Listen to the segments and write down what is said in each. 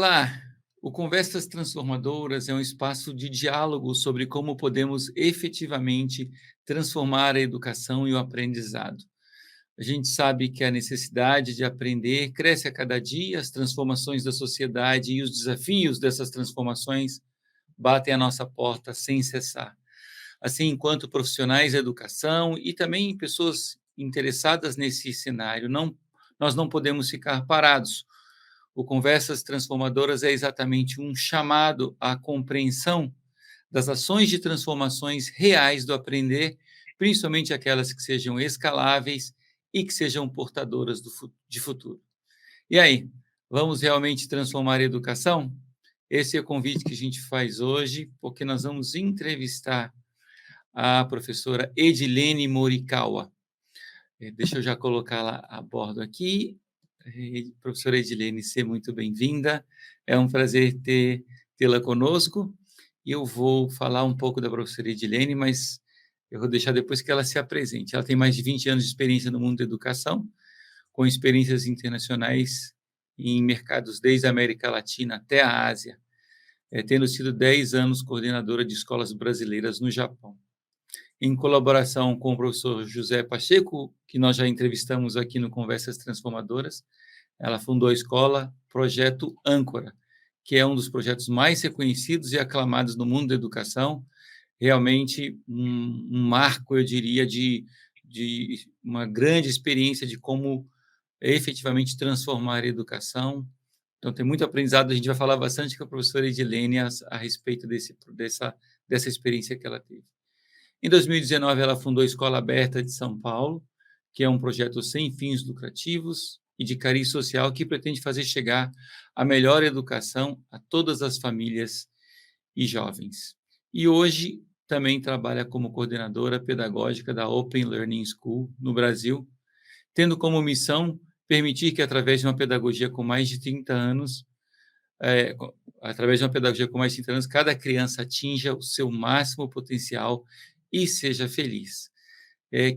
Olá! O Conversas Transformadoras é um espaço de diálogo sobre como podemos efetivamente transformar a educação e o aprendizado. A gente sabe que a necessidade de aprender cresce a cada dia, as transformações da sociedade e os desafios dessas transformações batem à nossa porta sem cessar. Assim, enquanto profissionais da educação e também pessoas interessadas nesse cenário, nós não podemos ficar parados. O Conversas Transformadoras é exatamente um chamado à compreensão das ações de transformações reais do aprender, principalmente aquelas que sejam escaláveis e que sejam portadoras de futuro. E aí, vamos realmente transformar a educação? Esse é o convite que a gente faz hoje, porque nós vamos entrevistar a professora Edilene Morikawa. Deixa eu já colocá-la a bordo aqui. Professora Edilene, seja muito bem-vinda. É um prazer tê-la conosco. E eu vou falar um pouco da professora Edilene, mas eu vou deixar depois que ela se apresente. Ela tem mais de 20 anos de experiência no mundo da educação, com experiências internacionais em mercados desde a América Latina até a Ásia, tendo sido 10 anos coordenadora de escolas brasileiras no Japão. Em colaboração com o professor José Pacheco, que nós já entrevistamos aqui no Conversas Transformadoras, ela fundou a escola Projeto Âncora, que é um dos projetos mais reconhecidos e aclamados no mundo da educação, realmente um marco, eu diria, de uma grande experiência de como efetivamente transformar a educação. Então, tem muito aprendizado, a gente vai falar bastante com a professora Edilene a respeito dessa experiência que ela teve. Em 2019, ela fundou a Escola Aberta de São Paulo, que é um projeto sem fins lucrativos e de cariz social que pretende fazer chegar a melhor educação a todas as famílias e jovens. E hoje também trabalha como coordenadora pedagógica da Open Learning School no Brasil, tendo como missão permitir que, através de uma pedagogia com mais de 30 anos, cada criança atinja o seu máximo potencial e seja feliz.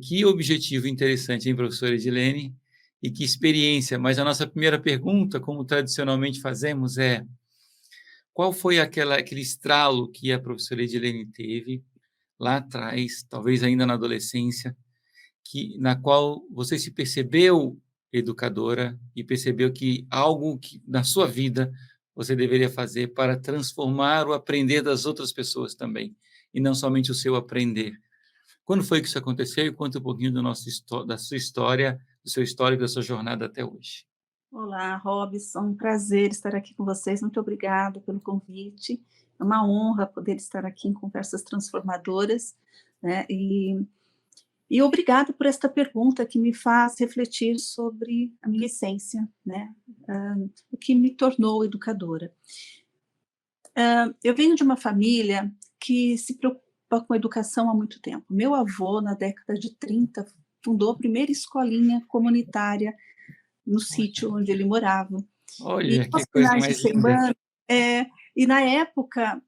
Que objetivo interessante, hein, professora Edilene? E que experiência. Mas a nossa primeira pergunta, como tradicionalmente fazemos, é: qual foi aquele estralo que a professora Edilene teve lá atrás, talvez ainda na adolescência, na qual você se percebeu educadora e percebeu que algo que na sua vida você deveria fazer para transformar o aprender das outras pessoas também, e não somente o seu aprender? Quando foi que isso aconteceu? E conta um pouquinho da sua história, do seu histórico, da sua jornada até hoje. Olá, Robson, um prazer estar aqui com vocês. Muito obrigada pelo convite. É uma honra poder estar aqui em Conversas Transformadoras, né? E obrigado por esta pergunta que me faz refletir sobre a minha essência, né? O que me tornou educadora. Eu venho de uma família que se preocupa com a educação há muito tempo. Meu avô, na década de 30, fundou a primeira escolinha comunitária no sítio onde ele morava. E Olha, aos que coisa finais de mais linda. semana e na época,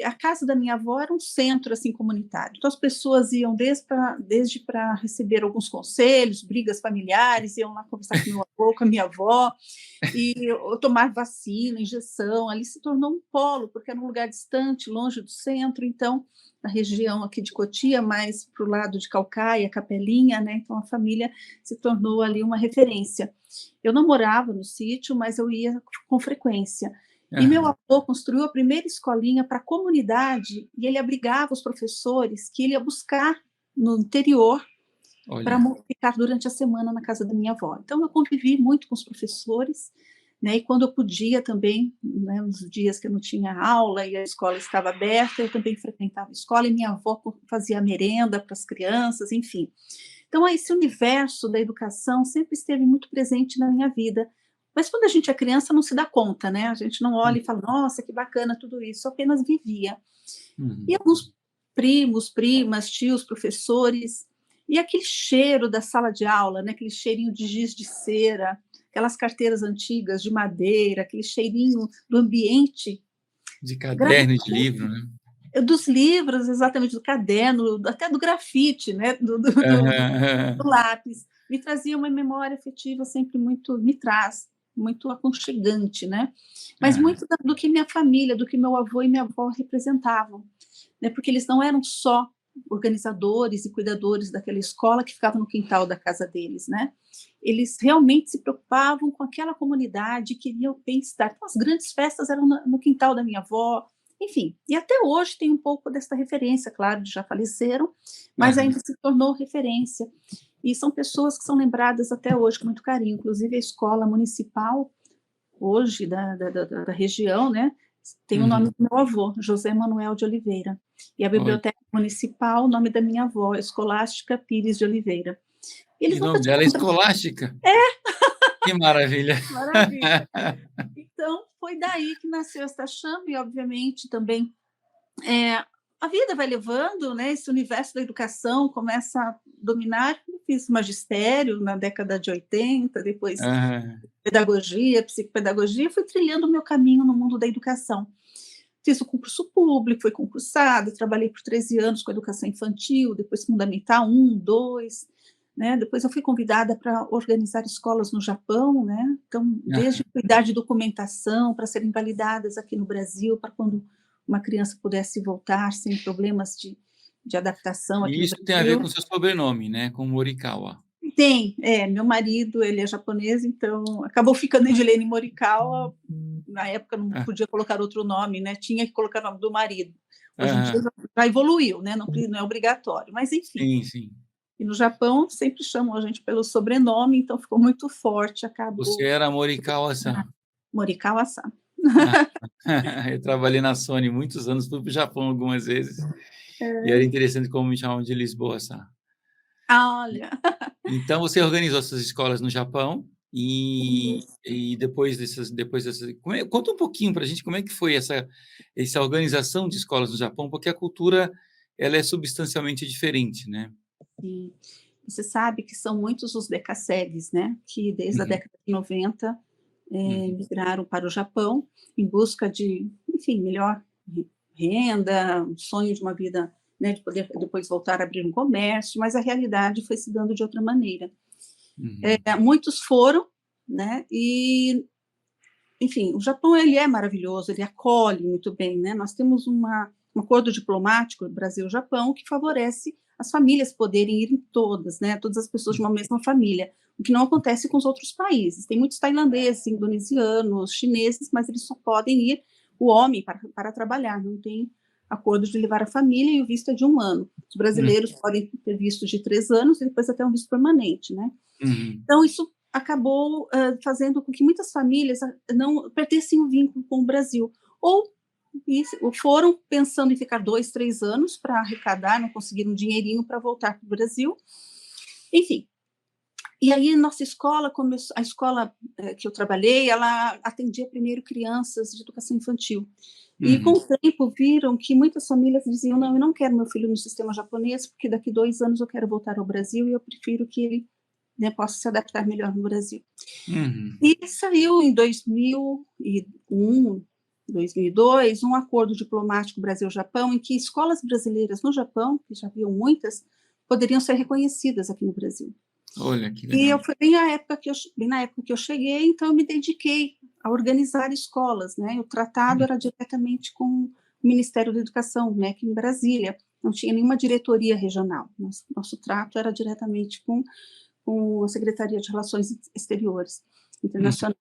a casa da minha avó era um centro, assim, comunitário. Então as pessoas iam desde para receber alguns conselhos, brigas familiares, iam lá conversar com meu avô, com a minha avó, ou tomar vacina, injeção. Ali se tornou um polo, porque era um lugar distante, longe do centro. Então, na região aqui de Cotia, mais para o lado de Caucaia, Capelinha, né? Então a família se tornou ali uma referência. Eu não morava no sítio, mas eu ia com frequência. E meu Aham. avô construiu a primeira escolinha para a comunidade e ele abrigava os professores que ele ia buscar no interior para Olha, ficar durante a semana na casa da minha avó. Então eu convivi muito com os professores, né? E quando eu podia também, né, nos dias que eu não tinha aula e a escola estava aberta, eu também frequentava a escola e minha avó fazia merenda para as crianças, enfim. Então, esse universo da educação sempre esteve muito presente na minha vida. Mas quando a gente é criança, não se dá conta, né? A gente não olha e fala, nossa, que bacana tudo isso, eu apenas vivia. E uhum. alguns primos, primas, tios, professores, e aquele cheiro da sala de aula, né? Aquele cheirinho de giz de cera, aquelas carteiras antigas de madeira, aquele cheirinho do ambiente De caderno e de livro, né? dos livros, exatamente, do caderno, até do grafite, né? Aham, aham. Do lápis, me trazia uma memória afetiva sempre muito, me traz, muito aconchegante, né. Mas Aham, muito do que minha família, do que meu avô e minha avó representavam, né, porque eles não eram só organizadores e cuidadores daquela escola que ficava no quintal da casa deles, né. Eles realmente se preocupavam com aquela comunidade, queriam bem-estar. Então as grandes festas eram no quintal da minha avó, enfim. E até hoje tem um pouco dessa referência, claro, eles já faleceram, mas aham. ainda se tornou referência. E são pessoas que são lembradas até hoje com muito carinho, inclusive a escola municipal, hoje, da região, né, tem o nome Uhum. do meu avô, José Manuel de Oliveira, e a Olha, biblioteca municipal, o nome da minha avó, Escolástica Pires de Oliveira. Eles e o nunca nome tinham dela é lembrado. Escolástica? Que maravilha. Maravilha. Então, foi daí que nasceu esta chama e, obviamente, também, eh, a vida vai levando, né, esse universo da educação começa a dominar. Eu fiz magistério na década de 80, depois Aham. pedagogia, psicopedagogia, fui trilhando o meu caminho no mundo da educação. Fiz o concurso público, fui concursada, trabalhei por 13 anos com educação infantil, depois fundamental 1, 2, né, depois eu fui convidada para organizar escolas no Japão, né, então desde Aham. cuidar de documentação para serem validadas aqui no Brasil, para quando uma criança pudesse voltar sem problemas de adaptação aqui E no isso tem a ver Brasil. com o seu sobrenome, né, com Morikawa. Tem, meu marido, ele é japonês, então acabou ficando Edilene Morikawa. Na época não Hã. podia colocar outro nome, né, tinha que colocar o nome do marido. Hoje em dia Aham. já evoluiu, né, não é obrigatório, mas enfim. Sim, sim. E no Japão sempre chamam a gente pelo sobrenome, então ficou muito forte, Você acabou. era Morikawa-san. Morikawa-san. Ah, eu trabalhei na Sony muitos anos, fui para o Japão algumas vezes, e era interessante como me chamavam de Lisboa-san. Olha, Então você organizou essas escolas no Japão, isso. e depois dessas conta um pouquinho para a gente como é que foi essa organização de escolas no Japão, porque a cultura, ela é substancialmente diferente, né. E você sabe que são muitos os decassegues, né, que desde a Uhum, década de 90, uhum, migraram para o Japão em busca de, enfim, melhor renda, um sonho de uma vida, né, de poder depois voltar a abrir um comércio, mas a realidade foi se dando de outra maneira. uhum, Muitos foram, né, e, enfim, o Japão ele é maravilhoso, ele acolhe muito bem, né, nós temos um acordo diplomático Brasil-Japão que favorece as famílias poderem ir em todas, né, todas as pessoas de uhum, uma mesma família, o que não acontece com os outros países. Tem muitos tailandeses, indonesianos, chineses, mas eles só podem ir o homem para trabalhar, não tem acordo de levar a família e o visto é de 1 ano. Os hum, brasileiros podem ter visto de 3 anos e depois até um visto permanente, né. uhum. Então isso acabou, fazendo com que muitas famílias não perdessem o vínculo com o Brasil, ou ou foram pensando em ficar 2, 3 anos para arrecadar, não conseguiram um dinheirinho para voltar para o Brasil, enfim. E aí nossa escola começou, a escola, que eu trabalhei, ela atendia primeiro crianças de educação infantil. E com Uhum. o tempo viram que muitas famílias diziam: "Não, eu não quero meu filho no sistema japonês, porque daqui 2 anos eu quero voltar ao Brasil e eu prefiro que ele, né, possa se adaptar melhor no Brasil". Uhum. E saiu em 2001, 2002, um acordo diplomático Brasil-Japão, em que escolas brasileiras no Japão, que já haviam muitas, poderiam ser reconhecidas aqui no Brasil. Olha, que E eu legal. foi bem na época que eu cheguei, então eu me dediquei a organizar escolas, né, o tratado Hum, era diretamente com o Ministério da Educação, né, aqui em Brasília, não tinha nenhuma diretoria regional, nosso trato era diretamente com a Secretaria de Relações Exteriores, uhum, Internacionais.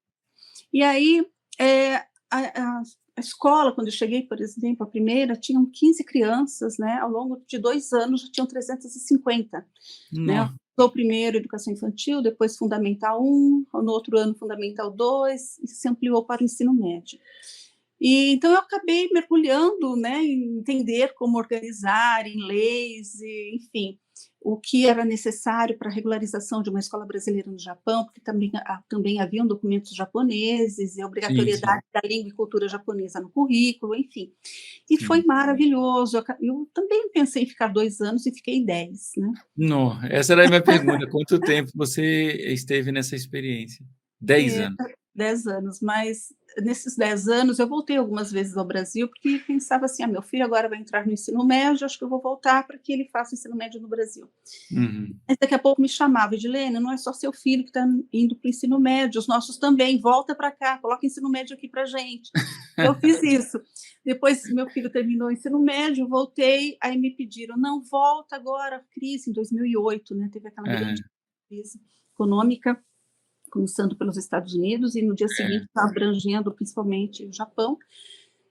E aí, eh, a escola, quando eu cheguei, por exemplo, a primeira, tinham 15 crianças, né, ao longo de 2 anos já tinham 350, né. no Sou primeiro educação infantil, depois fundamental 1, no outro ano fundamental 2, e se ampliou para o ensino médio. E então eu acabei mergulhando, né, em entender como organizar, em leis e, enfim, o que era necessário para a regularização de uma escola brasileira no Japão, porque também haviam documentos japoneses e a sim, sim, obrigatoriedade da língua e cultura japonesa no currículo, enfim. E foi sim. maravilhoso, eu também pensei em ficar 2 anos e fiquei 10, né. No essa era a minha pergunta, quanto tempo você esteve nessa experiência? 10 É, anos. 10 anos, mas nesses 10 anos, eu voltei algumas vezes ao Brasil, porque pensava assim: "Ah, meu filho agora vai entrar no ensino médio, acho que eu vou voltar para que ele faça o ensino médio no Brasil". Uhum. Mas daqui a pouco me chamava: "Edilene, não é só seu filho que está indo para o ensino médio, os nossos também, volta para cá, coloca ensino médio aqui para gente". Eu fiz isso. Depois meu filho terminou o ensino médio, voltei, aí me pediram: "Não, volta agora", crise em 2008, né, teve aquela É, grande crise econômica, começando pelos Estados Unidos e no dia seguinte é. estava abrangendo principalmente o Japão,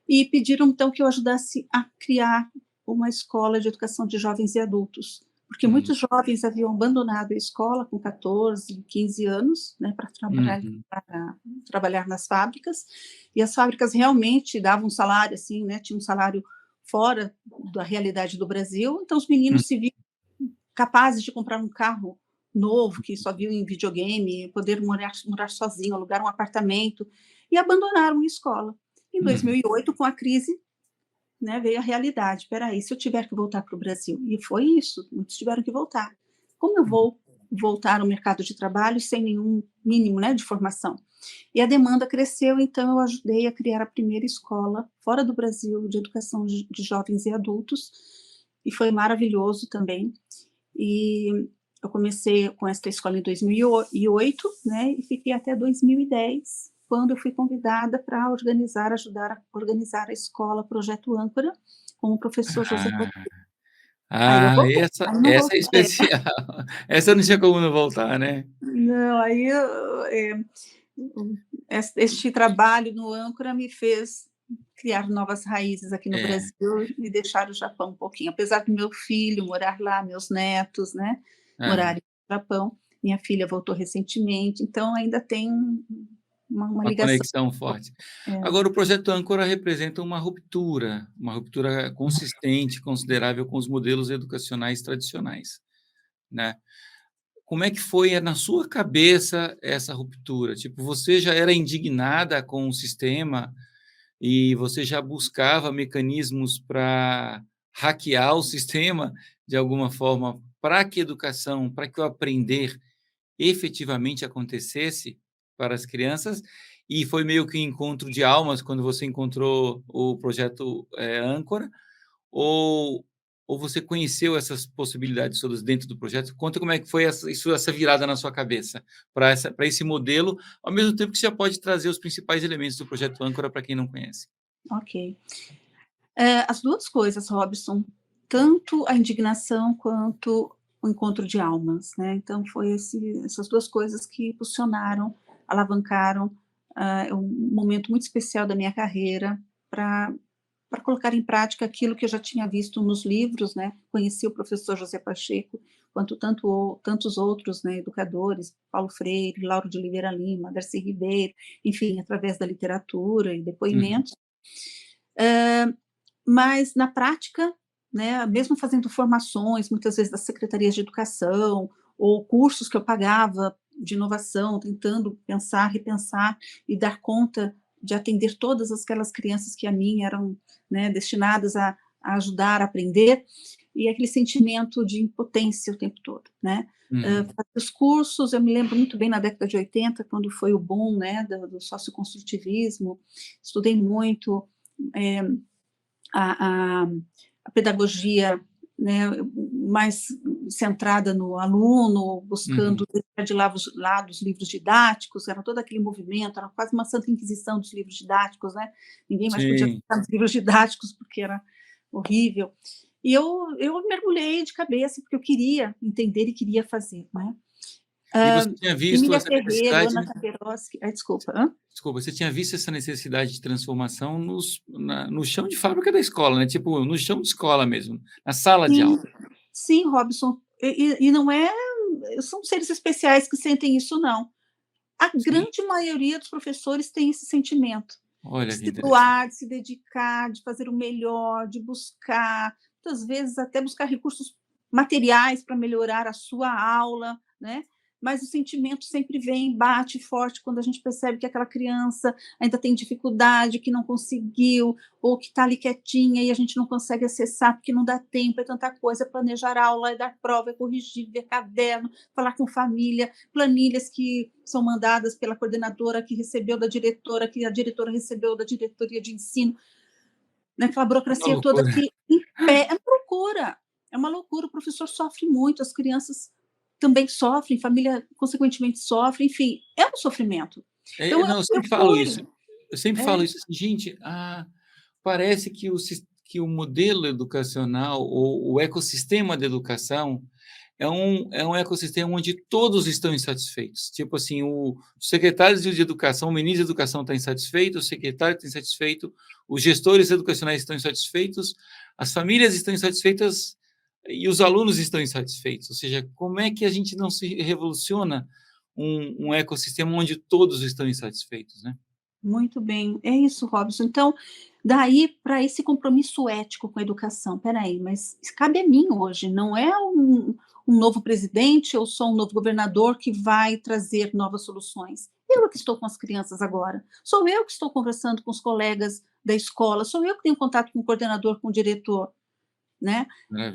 e pediram então que eu ajudasse a criar uma escola de educação de jovens e adultos, porque Hum, muitos jovens haviam abandonado a escola com 14, 15 anos, né, para uhum. trabalhar nas fábricas, e as fábricas realmente davam um salário, assim, né, tinha um salário fora da realidade do Brasil, então os Hum, meninos se viam capazes de comprar um carro novo, que só viu em videogame, poder morar sozinho, alugar um apartamento, e abandonaram a escola. Em uhum. 2008, com a crise, né, veio a realidade: "Espera aí, se eu tiver que voltar para o Brasil", e foi isso, muitos tiveram que voltar. Como eu vou voltar ao mercado de trabalho sem nenhum mínimo, né, de formação? E a demanda cresceu, então eu ajudei a criar a primeira escola fora do Brasil de educação de jovens e adultos, e foi maravilhoso também. E eu comecei com esta escola em 2008, né, e fiquei até 2010, quando eu fui convidada para ajudar a organizar a escola Projeto Âncora, com o professor José Ah, Costa. Aí eu ah, voltei, essa aí não essa é voltei. especial. Essa não tinha como não voltar, né. Não, aí este trabalho no Âncora me fez criar novas raízes aqui no É, Brasil e deixar o Japão um pouquinho. Apesar do meu filho morar lá, meus netos, né, aham. morarem no Japão, minha filha voltou recentemente, então ainda tem uma Uma ligação. conexão forte. É, Agora o projeto Âncora representa uma ruptura consistente, considerável com os modelos educacionais tradicionais, né. Como é que foi, na sua cabeça, essa ruptura? Tipo, você já era indignada com o sistema e você já buscava mecanismos para hackear o sistema, de alguma forma, para que a educação, para que o aprender efetivamente acontecesse para as crianças, e foi meio que um encontro de almas quando você encontrou o projeto, Âncora, ou você conheceu essas possibilidades todas dentro do projeto? Conta como é que foi essa virada na sua cabeça, para esse modelo, ao mesmo tempo que você já pode trazer os principais elementos do projeto Âncora para quem não conhece. ok. As 2 coisas, Robson, tanto a indignação quanto o encontro de almas, né, então foi essas 2 coisas que impulsionaram, alavancaram, um momento muito especial da minha carreira para colocar em prática aquilo que eu já tinha visto nos livros, né, conheci o professor José Pacheco, quanto tantos outros, né, educadores, Paulo Freire, Lauro de Oliveira Lima, Darcy Ribeiro, enfim, através da literatura e Uhum, depoimentos. Hã, mas na prática, né, mesmo fazendo formações, muitas vezes das secretarias de educação, ou cursos que eu pagava de inovação, tentando pensar, repensar e dar conta de atender todas aquelas crianças que a mim eram, né, destinadas a ajudar a aprender, e aquele sentimento de impotência o tempo todo, né. uhum. Fazer os cursos, eu me lembro muito bem na década de 80, quando foi o boom, né, do socioconstrutivismo, estudei muito, eh a, a, a pedagogia, né, mais centrada no aluno, buscando Uhum. deixar de lado os livros didáticos, era todo aquele movimento, era quase uma santa inquisição dos livros didáticos, né? Ninguém mais podia Sim. tocar nos livros didáticos porque era horrível. E eu mergulhei de cabeça porque eu queria entender e queria fazer, né? E você tinha visto Emília essa Ferreiro, necessidade, Ana né, Kaperowski, desculpa, hã? desculpa, você tinha visto essa necessidade de transformação no chão de fábrica da escola, né, tipo, no chão de escola mesmo, na sala de Sim, aula. sim, Robson, e não são seres especiais que sentem isso não. A Sim. grande maioria dos professores tem esse sentimento, de Olha que se interessante. doar, de se dedicar, de fazer o melhor, de buscar, muitas vezes até buscar recursos materiais para melhorar a sua aula, né. mas o sentimento sempre vem, bate forte quando a gente percebe que aquela criança ainda tem dificuldade, que não conseguiu, ou que está ali quietinha e a gente não consegue acessar porque não dá tempo, é tanta coisa, é planejar aula, é dar prova, é corrigir, ver caderno, falar com família, planilhas que são mandadas pela coordenadora, que recebeu da diretora, que a diretora recebeu da diretoria de ensino, né, aquela É uma burocracia toda loucura. que é uma loucura, o professor sofre muito, as crianças também sofrem, família consequentemente sofre, enfim, é um sofrimento. Então Não, eu fui eu sempre é, falo isso assim: "Gente, parece que o modelo educacional ou o ecossistema da educação é um ecossistema onde todos estão insatisfeitos. Tipo assim, o secretário de educação, o ministro da educação está insatisfeito, o secretário está insatisfeito, os gestores educacionais estão insatisfeitos, as famílias estão insatisfeitas e os alunos estão insatisfeitos. Ou seja, como é que a gente não se revoluciona um ecossistema onde todos estão insatisfeitos, né?" muito bem, é isso, Robson. Então, daí para esse compromisso ético com a educação, espera aí, mas cabe a mim hoje, não é um novo presidente ou só um novo governador que vai trazer novas soluções. Eu é que estou com as crianças agora, sou eu que estou conversando com os colegas da escola, sou eu que tenho contato com o coordenador, com o diretor. Né?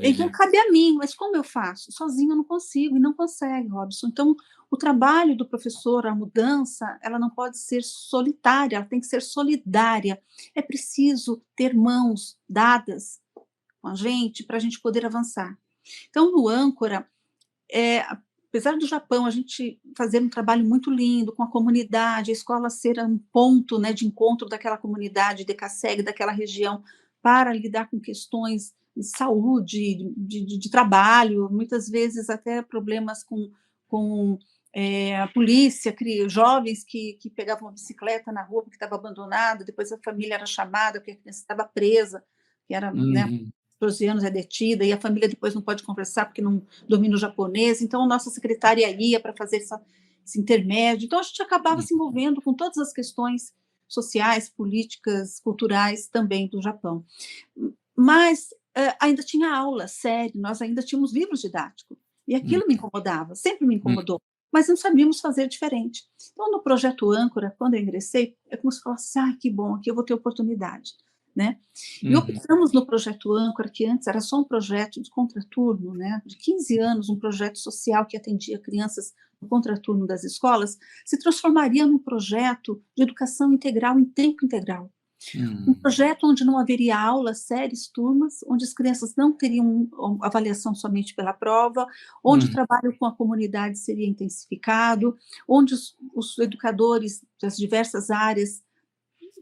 Então Maravilha. cabe a mim, mas como eu faço? Sozinho eu não consigo, e não consegue, Robson. Então, o trabalho do professor, a mudança, ela não pode ser solitária, ela tem que ser solidária. É preciso ter mãos dadas com a gente poder avançar. Então, no Âncora, apesar do Japão a gente fazer um trabalho muito lindo com a comunidade, a escola ser um ponto, né, de encontro daquela comunidade de Kaseg, daquela região, para lidar com questões de saúde, de trabalho, muitas vezes até problemas com a polícia, jovens que pegavam uma bicicleta na rua porque estava abandonada, depois a família era chamada porque a criança estava presa, que era, né, Uhum. 14 anos é detida, e a família depois não pode conversar porque não domina o japonês, então a nossa secretária ia para fazer esse intermédio, então a gente acabava Hum. se envolvendo com todas as questões sociais, políticas, culturais também do Japão. Mas ainda tinha aula, sério, nós ainda tínhamos livros didáticos, e Hum. aquilo me incomodava, sempre me Hum. incomodou, mas não sabíamos fazer diferente. Então, no projeto Âncora, quando eu ingressei, é como se falasse, que bom, aqui eu vou ter oportunidade, né? E Uhum. optamos no projeto Âncora, que antes era só um projeto de contraturno, né, de 15 anos, um projeto social que atendia crianças no contraturno das escolas, se transformaria num projeto de educação integral em tempo integral. Um Hum. projeto onde não haveria aulas, séries, turmas, onde as crianças não teriam avaliação somente pela prova, onde o Uhum. trabalho com a comunidade seria intensificado, onde os educadores das diversas áreas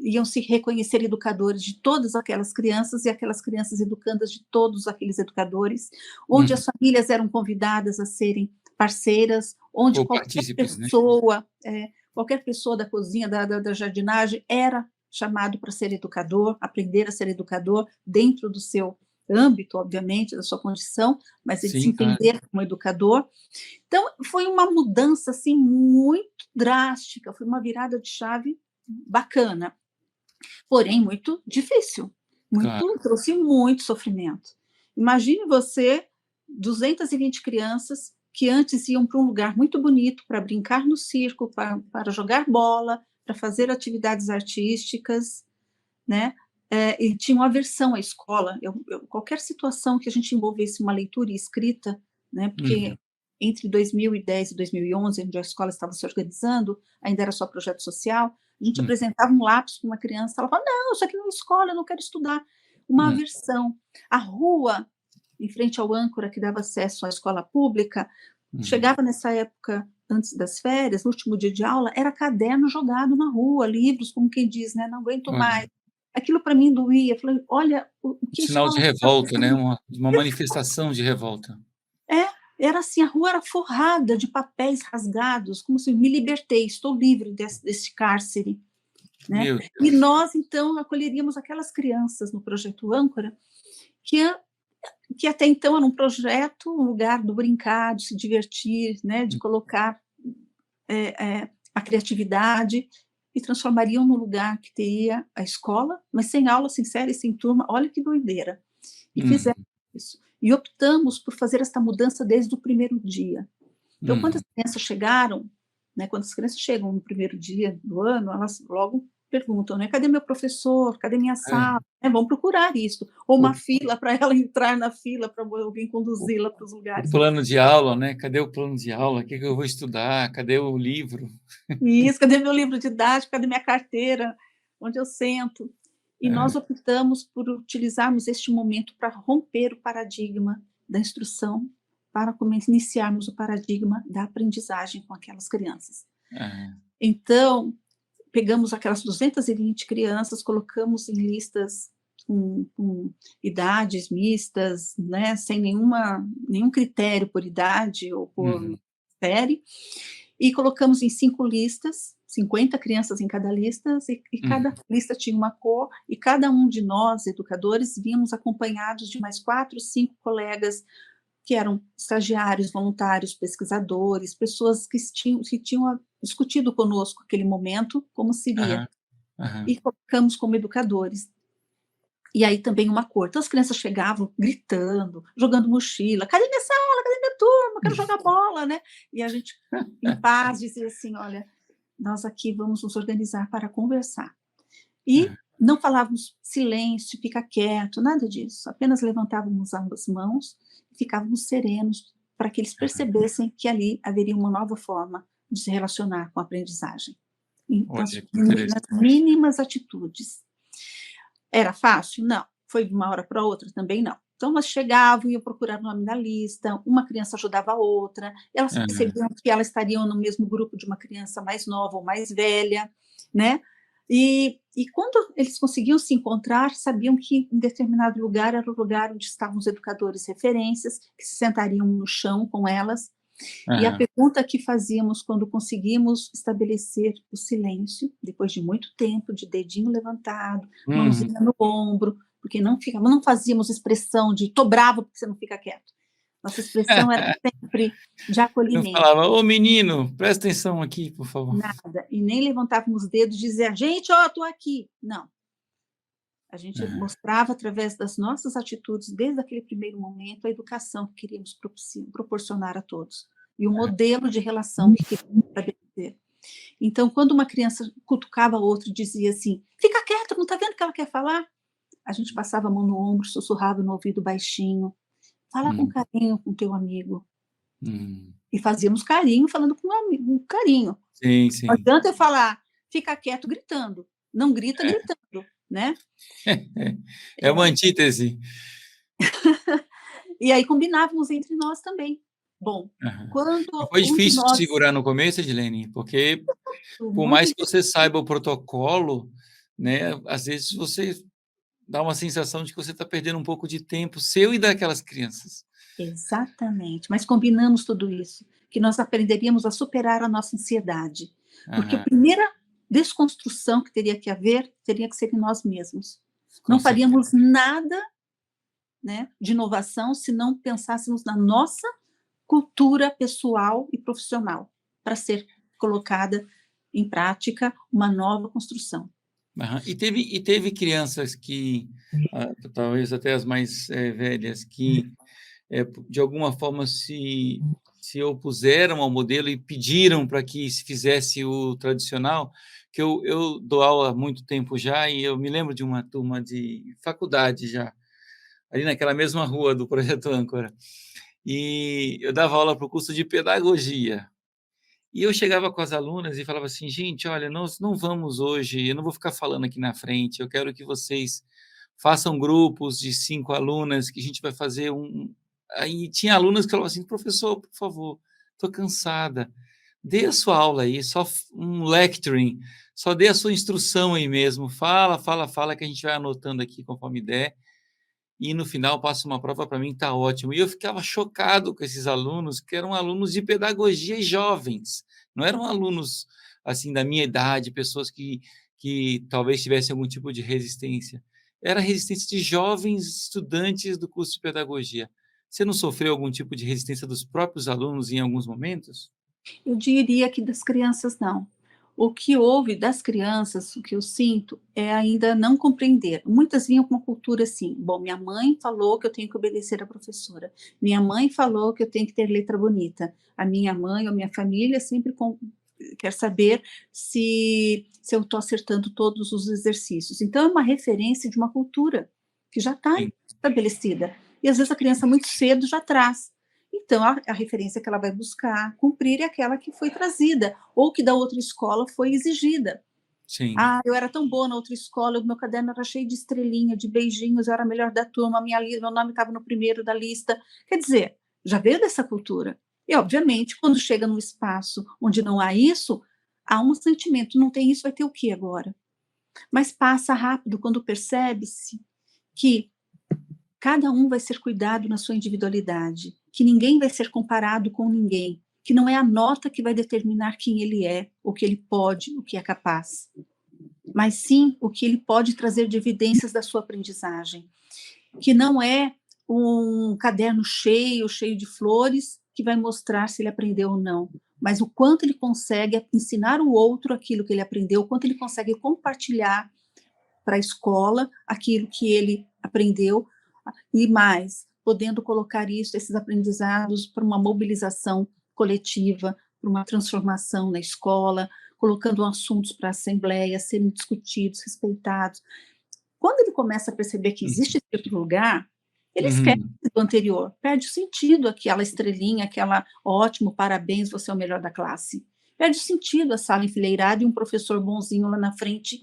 iam se reconhecer educadores de todas aquelas crianças e aquelas crianças educandas de todos aqueles educadores, onde Uhum. as famílias eram convidadas a serem parceiras, onde Co-partícipes, né? qualquer pessoa da cozinha, da jardinagem, era chamado para ser educador, aprender a ser educador dentro do seu âmbito, obviamente, da sua condição, mas ele se Sim, claro. entender como educador. Então, foi uma mudança assim muito drástica, foi uma virada de chave bacana, porém muito difícil, Claro. trouxe muito sofrimento. Imagine você, 220 crianças que antes iam para um lugar muito bonito para brincar no circo, para jogar bola, para fazer atividades artísticas, né? E tinham aversão à escola. Qualquer situação que a gente envolvesse uma leitura e escrita, né? Porque Uhum. entre 2010 e 2011, onde a escola estava se organizando, ainda era só projeto social, a gente Hum. apresentava um lápis para uma criança, ela falava, não, isso aqui não é escola, eu não quero estudar. Uma Hum. aversão. A rua, em frente ao âncora, que dava acesso à escola pública, Uhum. chegava nessa época, antes das férias, no último dia de aula, era caderno jogado na rua, livros, como quem diz, né, não aguento Olha, mais. Aquilo para mim doía, falei, olha o um que a sinal de escola está revolta, né, fazendo. uma manifestação de revolta. É, era assim, a rua era forrada de papéis rasgados, como se me libertei, estou livre desse cárcere, né? Meu E Deus. nós, então, acolheríamos aquelas crianças no projeto Âncora, que, que até então era um projeto, um lugar do brincar, de se divertir, né, de colocar a criatividade, e transformariam num lugar que teria a escola, mas sem aula, sem série, sem turma, olha que doideira. E fizemos Uhum. isso. E optamos por fazer esta mudança desde o primeiro dia. Então, quando as Uhum. crianças chegaram, né, quando as crianças chegam no primeiro dia do ano, elas logo perguntam, né: "Cadê meu professor? Cadê minha É, sala?", né, vão procurar isso, ou o uma fila para ela entrar na fila para alguém o conduzi-la para os o lugares. plano de aula, né, cadê o plano de aula? O que que eu vou estudar? Cadê o livro? Isso, cadê meu livro didático? Cadê minha carteira? Onde eu sento? E nós É, optamos por utilizarmos este momento para romper o paradigma da instrução, para iniciarmos o paradigma da aprendizagem com aquelas crianças. aham. Então, pegamos aquelas 220 crianças, colocamos em listas com idades mistas, né, sem nenhum critério por idade ou por Uhum, série, e colocamos em 5 listas, 50 crianças em cada lista, e uhum. cada lista tinha uma cor, e cada um de nós, educadores, vínhamos acompanhados de mais 4, 5 colegas que eram estagiários, voluntários, pesquisadores, pessoas que tinham discutido conosco aquele momento, como seria, Aham, aham. e colocamos como educadores. E aí também uma cor. Então as crianças chegavam gritando, jogando mochila: "Cadê minha sala? Cadê minha turma? Quero jogar bola", né. E a gente, em paz, dizia assim: "Olha, nós aqui vamos nos organizar para conversar". E Aham, não falávamos silêncio, fica quieto, nada disso. Apenas levantávamos as mãos e ficávamos serenos para que eles aham. percebessem que ali haveria uma nova forma de se relacionar com a aprendizagem. Então, Olha, que interessante. nas mínimas atitudes. Era fácil? Não. Foi de uma hora para outra? Também não. Então, elas chegavam, iam procurar o nome na lista, uma criança ajudava a outra, elas Aham, percebiam que elas estariam no mesmo grupo de uma criança mais nova ou mais velha, né. E quando eles conseguiam se encontrar, sabiam que em determinado lugar era o lugar onde estavam os educadores referências, que se sentariam no chão com elas, e a aham. pergunta que fazíamos quando conseguimos estabelecer o silêncio, depois de muito tempo, de dedinho levantado, Uhum. mãozinha no ombro, porque não fazíamos expressão de "tô bravo porque você não fica quieto". Nossa expressão era sempre de Eu acolhimento, falava: "Ô menino, presta atenção aqui, por favor". nada, e nem levantávamos os dedos e dizer: "Gente, ó, tô aqui". Não, a gente Aham, mostrava através das nossas atitudes, desde aquele primeiro momento, a educação que queríamos proporcionar a todos, e o modelo de relação que queríamos estabelecer. Então, quando uma criança cutucava a outra e dizia assim: "Fica quieto, não está vendo que ela quer falar?", a gente passava a mão no ombro, sussurrava no ouvido baixinho: "Fala com uhum, carinho com teu amigo", uhum. e fazíamos carinho falando com carinho. Sim, Não sim. adianta eu falar: "Fica quieto", gritando, não grita É. gritando, né. É uma É, antítese. e aí combinávamos entre nós também. Bom, Aham. E quando foi um de difícil te nós segurar no começo, Edilene? Porque por muito mais que você saiba o protocolo, né, às vezes você dá uma sensação de que você está perdendo um pouco de tempo seu e daquelas crianças. exatamente, mas combinamos tudo isso, que nós aprenderíamos a superar a nossa ansiedade, porque a Aham, primeira desconstrução que teria que haver, teria que ser em nós mesmos. com Não certeza. faríamos nada, né, de inovação se não pensássemos na nossa cultura pessoal e profissional, para ser colocada em prática uma nova construção. Aham. E teve crianças que, talvez até as mais, velhas, que, de alguma forma se opuseram ao modelo e pediram para que se fizesse o tradicional, que eu dou aula há muito tempo já e eu me lembro de uma turma de faculdade já, ali naquela mesma rua do Projeto Âncora, e eu dava aula para o curso de pedagogia. E eu chegava com as alunas e falava assim: "Gente, olha, nós não vamos hoje eu não vou ficar falando aqui na frente, eu quero que vocês façam grupos de 5 alunas, que a gente vai fazer aí tinha alunas que falavam assim: "Professor, por favor, estou cansada, dê a sua aula aí, só um lecturing, só dê a sua instrução aí mesmo, fala, fala, fala que a gente vai anotando aqui conforme der, e no final passa uma prova para mim, está ótimo". E eu ficava chocado com esses alunos, que eram alunos de pedagogia e jovens, não eram alunos, assim, da minha idade, pessoas que talvez tivessem algum tipo de resistência. Era resistência de jovens estudantes do curso de pedagogia. Você não sofreu algum tipo de resistência dos próprios alunos em alguns momentos? Eu diria que das crianças não. o que houve das crianças, o que eu sinto, é ainda não compreender. Muitas vinham com uma cultura assim: bom, minha mãe falou que eu tenho que obedecer à professora, minha mãe falou que eu tenho que ter letra bonita, a minha mãe ou minha família sempre quer saber se eu estou acertando todos os exercícios. Então, é uma referência de uma cultura que já está Sim, estabelecida. E às vezes a criança muito cedo já traz. Então, a referência que ela vai buscar cumprir é aquela que foi trazida, ou que da outra escola foi exigida. sim. Ah, eu era tão boa na outra escola, o meu caderno era cheio de estrelinha, de beijinhos, eu era a melhor da turma, meu nome estava no primeiro da lista. Quer dizer, já veio dessa cultura. E, obviamente, quando chega num espaço onde não há isso, há um sentimento, não tem isso, vai ter o quê agora? Mas passa rápido quando percebe-se que cada um vai ser cuidado na sua individualidade, que ninguém vai ser comparado com ninguém, que não é a nota que vai determinar quem ele é, o que ele pode, o que é capaz, mas sim o que ele pode trazer de evidências da sua aprendizagem, que não é um caderno cheio, cheio de flores, que vai mostrar se ele aprendeu ou não, mas o quanto ele consegue ensinar o outro aquilo que ele aprendeu, o quanto ele consegue compartilhar para a escola aquilo que ele aprendeu, e mais, podendo colocar isso, esses aprendizados, para uma mobilização coletiva, para uma transformação na escola, colocando assuntos para a assembleia, serem discutidos, respeitados. Quando ele começa a perceber que existe esse outro lugar, ele esquece Uhum. do anterior, perde o sentido aquela estrelinha, aquela ótimo, parabéns, você é o melhor da classe. Perde o sentido a sala enfileirada e um professor bonzinho lá na frente,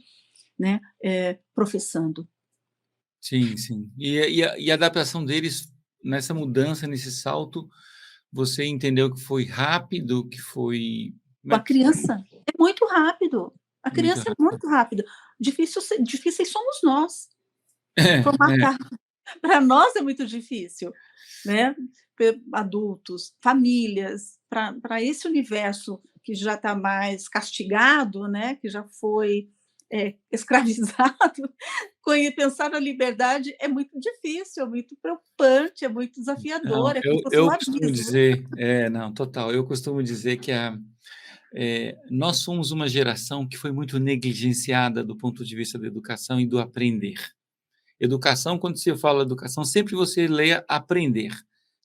né, professando. Sim, sim. E a adaptação deles nessa mudança, nesse salto, você entendeu que foi rápido, que foi como Com é a que criança é muito rápido, a muito criança é rápido. muito rápido. Difíceis somos nós, É, é. formatar para nós é muito difícil, né, adultos, famílias, para esse universo que já está mais castigado, né, que já foi, escravizado, pensar na liberdade é muito difícil, é muito preocupante, é muito desafiador, Não, é como se fosse um eu costumo abismo. dizer não, total, eu costumo dizer que nós somos uma geração que foi muito negligenciada do ponto de vista da educação e do aprender. Educação, quando se fala educação, sempre você leia aprender,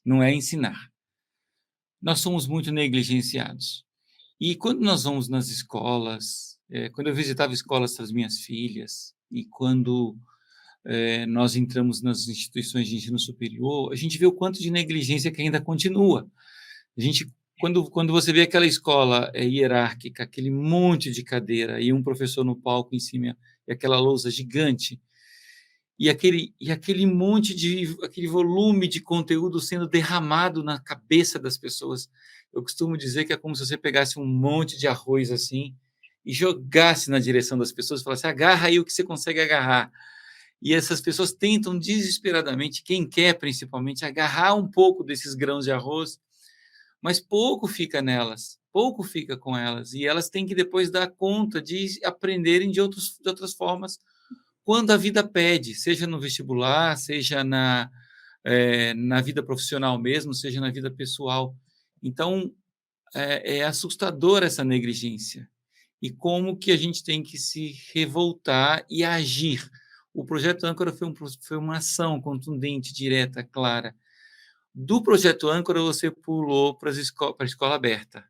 não é ensinar. Nós somos muito negligenciados. E quando nós vamos nas escolas, quando eu visitava escolas das minhas filhas e quando, nós entramos nas instituições de ensino superior, a gente vê o quanto de negligência que ainda continua. A gente quando você vê aquela escola, hierárquica, aquele monte de cadeira e um professor no palco em cima e aquela lousa gigante, e aquele monte de aquele volume de conteúdo sendo derramado na cabeça das pessoas. Eu costumo dizer que é como se você pegasse um monte de arroz, assim, e jogasse na direção das pessoas e falasse: "Agarra aí o que você consegue agarrar". E essas pessoas tentam desesperadamente, quem quer principalmente, agarrar um pouco desses grãos de arroz, mas pouco fica nelas, pouco fica com elas, e elas têm que depois dar conta de aprenderem de outras formas quando a vida pede, seja no vestibular, seja na vida profissional mesmo, seja na vida pessoal. Então, é assustador essa negligência. E como que a gente tem que se revoltar e agir. O projeto Âncora foi uma ação contundente, direta, clara. Do projeto Âncora, você pulou para a escola aberta,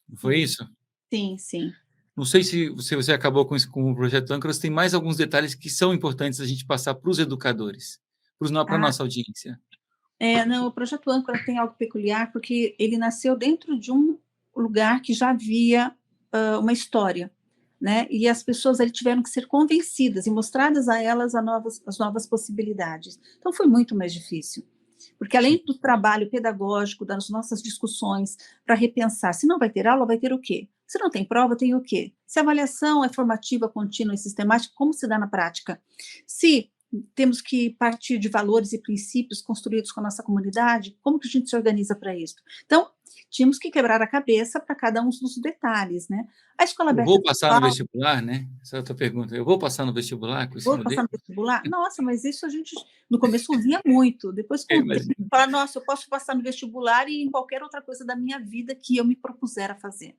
não foi Sim, isso? sim, sim. Não sei se você acabou com o projeto Âncora, tem mais alguns detalhes que são importantes a gente passar para os educadores, para a Ah, nossa audiência. não, o projeto Âncora tem algo peculiar, porque ele nasceu dentro de um lugar que já havia, uma história, né, e as pessoas ali tiveram que ser convencidas e mostradas a elas as novas possibilidades. Então foi muito mais difícil, porque Sim, além do trabalho pedagógico, das nossas discussões para repensar, se não vai ter aula, vai ter o quê? Se não tem prova, tem o quê? Se a avaliação é formativa, contínua e sistemática, como se dá na prática? Se temos que partir de valores e princípios construídos com a nossa comunidade, como que a gente se organiza para isso? Então, tínhamos que quebrar a cabeça para cada um dos detalhes, né? A escola eu aberta vou é passar no virtual, vestibular, né, essa é outra pergunta, eu vou passar no vestibular com esse vou passar modelo? no vestibular? Nossa, mas isso a gente no começo ouvia muito, depois com Eu o tempo, imagino. fala: "Nossa, eu posso passar no vestibular e em qualquer outra coisa da minha vida que eu me propuser a fazer",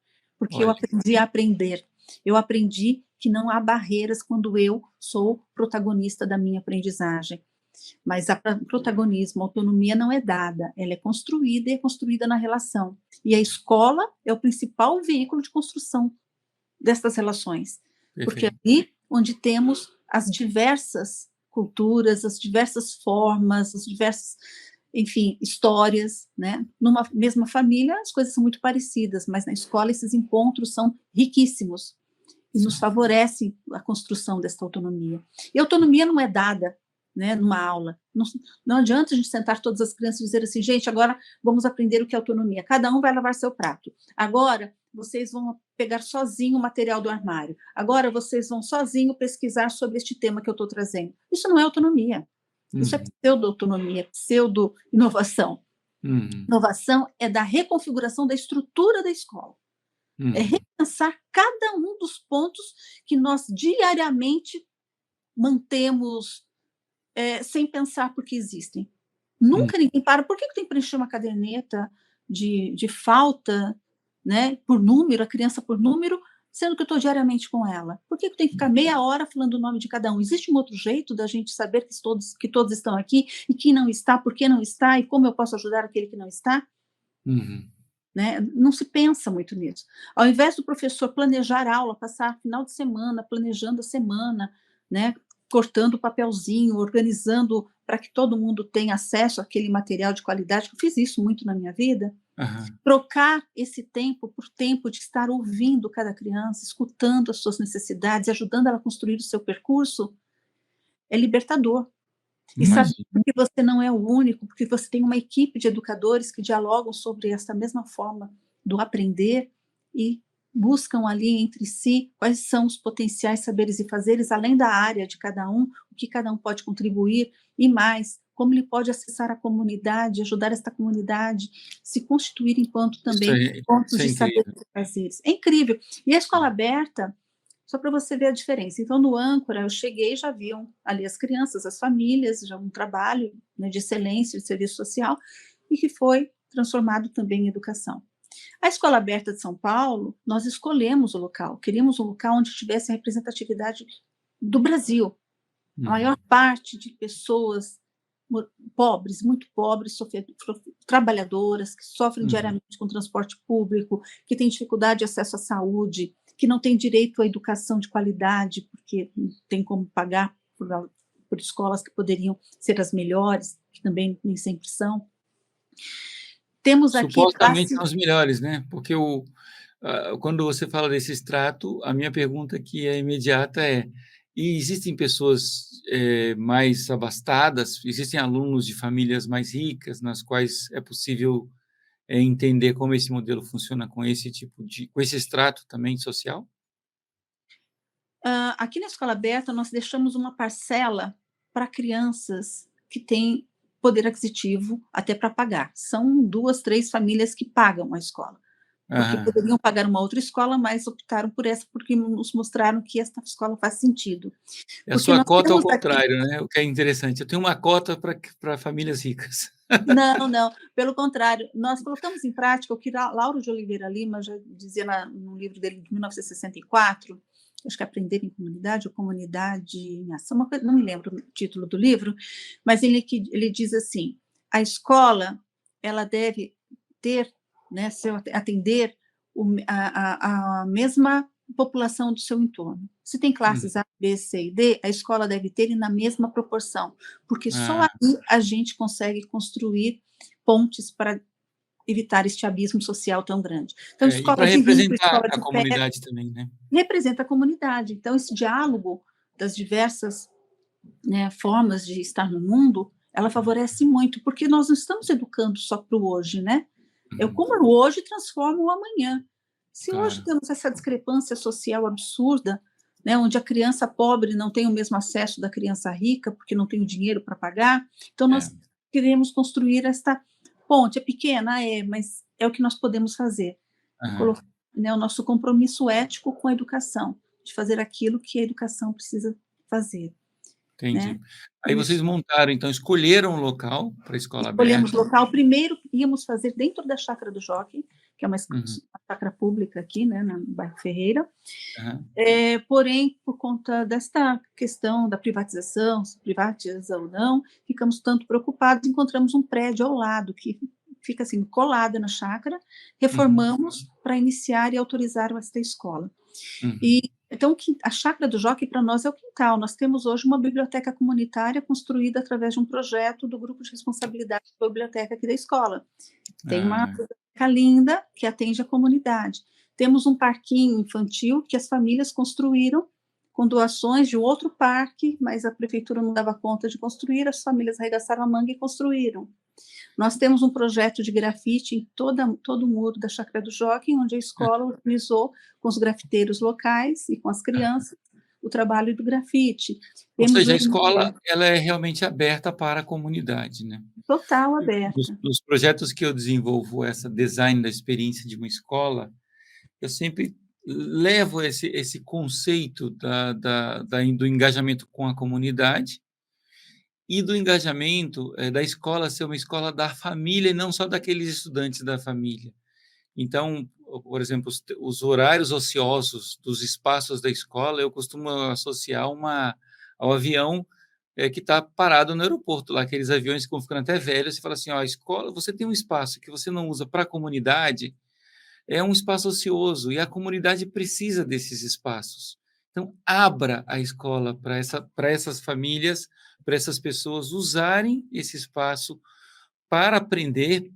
porque eu Olha, aprendi a aprender. Eu aprendi que não há barreiras quando eu sou protagonista da minha aprendizagem. Mas a protagonismo, a autonomia não é dada, ela é construída e é construída na relação. E a escola é o principal veículo de construção destas relações, porque é perfeito. ali onde temos as diversas culturas, as diversas formas, as diversas, enfim, histórias, né? Numa mesma família, as coisas são muito parecidas, mas na escola esses encontros são riquíssimos e nos Sim. favorece a construção dessa autonomia. E autonomia não é dada, né, numa aula. Não adianta a gente sentar todas as crianças e dizer assim, gente, agora vamos aprender o que é autonomia. Cada um vai lavar seu prato. Agora vocês vão pegar sozinho o material do armário. Agora vocês vão sozinho pesquisar sobre este tema que eu estou trazendo. Isso não é autonomia. Isso é Uhum, pseudo-autonomia, pseudo-inovação. uhum, Inovação é da reconfiguração da estrutura da escola. É uhum, repensar cada um dos pontos que nós diariamente mantemos sem pensar porque existem. uhum. Nunca ninguém para. Por que tem que preencher uma caderneta de falta, né, por número, a criança por número, sendo que eu estou diariamente com ela? Por que tem que ficar meia hora falando o nome de cada um? Existe um outro jeito da gente saber que todos estão aqui e quem não está, por que não está e como eu posso ajudar aquele que não está? Uhum. Né? Não se pensa muito nisso. Ao invés do professor planejar a aula, passar final de semana planejando a semana, né? Cortando o papelzinho, organizando para que todo mundo tenha acesso àquele material de qualidade, que eu fiz isso muito na minha vida, Aham. trocar esse tempo por tempo de estar ouvindo cada criança, escutando as suas necessidades, ajudando ela a construir o seu percurso, é libertador. E saber Imagino. que você não é o único, porque você tem uma equipe de educadores que dialogam sobre essa mesma forma do aprender e buscam ali entre si quais são os potenciais saberes e fazeres, além da área de cada um, o que cada um pode contribuir e mais, como ele pode acessar a comunidade, ajudar esta comunidade, se constituir enquanto Isso também é pontos isso é de saberes incrível. e fazeres. É incrível. E a escola aberta, só para você ver a diferença. Então, no âncora, eu cheguei, já viam ali as crianças, as famílias, já um trabalho, né, de excelência, de serviço social, e que foi transformado também em educação. A Escola Aberta de São Paulo, nós escolhemos o local, queríamos um local onde tivesse a representatividade do Brasil. A maior Uhum, parte de pessoas pobres, muito pobres, trabalhadoras, que sofrem uhum. diariamente com transporte público, que têm dificuldade de acesso à saúde, que não têm direito à educação de qualidade, porque não tem como pagar por escolas que poderiam ser as melhores, que também nem sempre são. Temos aqui Supostamente classe. são os melhores, né, porque quando você fala desse extrato, a minha pergunta que é imediata é: e existem pessoas, mais abastadas? Existem alunos de famílias mais ricas, nas quais é possível, entender como esse modelo funciona com esse extrato também social? Aqui na escola aberta, nós deixamos uma parcela para crianças que têm poder aquisitivo até para pagar. São 2, 3 famílias que pagam a escola, porque Aham. poderiam pagar uma outra escola, mas optaram por essa, porque nos mostraram que essa escola faz sentido. É a Porque sua nós cota ao temos aqui. contrário, né, o que é interessante. Eu tenho uma cota para famílias ricas. Não, não, pelo contrário, nós colocamos em prática o que Lauro de Oliveira Lima já dizia no livro dele de 1964, acho que é Aprender em Comunidade, ou Comunidade em Ação, não me lembro o título do livro, mas ele diz assim: a escola ela deve ter, né, atender a mesma população do seu entorno. Se tem Hum. classes A, B, C e D, a escola deve ter e na mesma proporção, porque só Ah, aí a gente consegue construir pontes para evitar este abismo social tão grande. Então, e para escola de rico, representar escola a de pé, comunidade também, né. representa a comunidade. Então, esse diálogo das diversas, né, formas de estar no mundo, ela favorece muito, porque nós não estamos educando só para o hoje, né? Eu Uhum. como o hoje transformo o amanhã. Se hoje Claro. temos essa discrepância social absurda, né, onde a criança pobre não tem o mesmo acesso da criança rica, porque não tem o dinheiro para pagar, então É. nós queremos construir esta ponte. É pequena, mas é o que nós podemos fazer. E Aham. colocar, né, o nosso compromisso ético com a educação, de fazer aquilo que a educação precisa fazer, né? Entendi. Aí vocês Isso. montaram, então, escolheram um local para a escola Escolhemos aberta. local. Primeiro íamos fazer dentro da Chácara do Jockey, que é uma Uhum. chácara pública aqui, né, no bairro Ferreira. Aham. Porém, por conta desta questão da privatização, se privatiza ou não, ficamos tanto preocupados, encontramos um prédio ao lado que fica assim colada na chácara, Uhum. reformamos para iniciar e autorizar esta escola. Uhum. E então a chácara do Jockey para nós é o quintal. Nós temos hoje uma biblioteca comunitária construída através de um projeto do grupo de responsabilidade da biblioteca aqui da escola. Tem uma Ah, biblioteca linda que atende a comunidade. Temos um parquinho infantil que as famílias construíram com doações de outro parque, mas a prefeitura não dava conta de construir, as famílias arregaçaram a manga e construíram. Nós temos um projeto de grafite em todo o muro da Chácara do Jockey, onde a escola organizou com os grafiteiros locais e com as crianças o trabalho do grafite. ou Temos seja, a o escola ela é realmente aberta para a comunidade, né. total Nos aberta. nos projetos que eu desenvolvo essa design da experiência de uma escola, eu sempre levo esse conceito do engajamento com a comunidade e do engajamento, da escola ser uma escola da família e não só daqueles estudantes da família. Então, por exemplo, os horários ociosos dos espaços da escola, eu costumo associar ao avião, que está parado no aeroporto, lá aqueles aviões que vão ficando até velhos, você fala assim: "Ó, a escola você tem um espaço que você não usa para a comunidade, é um espaço ocioso e a comunidade precisa desses espaços. Então, abra a escola para essas famílias, para essas pessoas usarem esse espaço para aprender,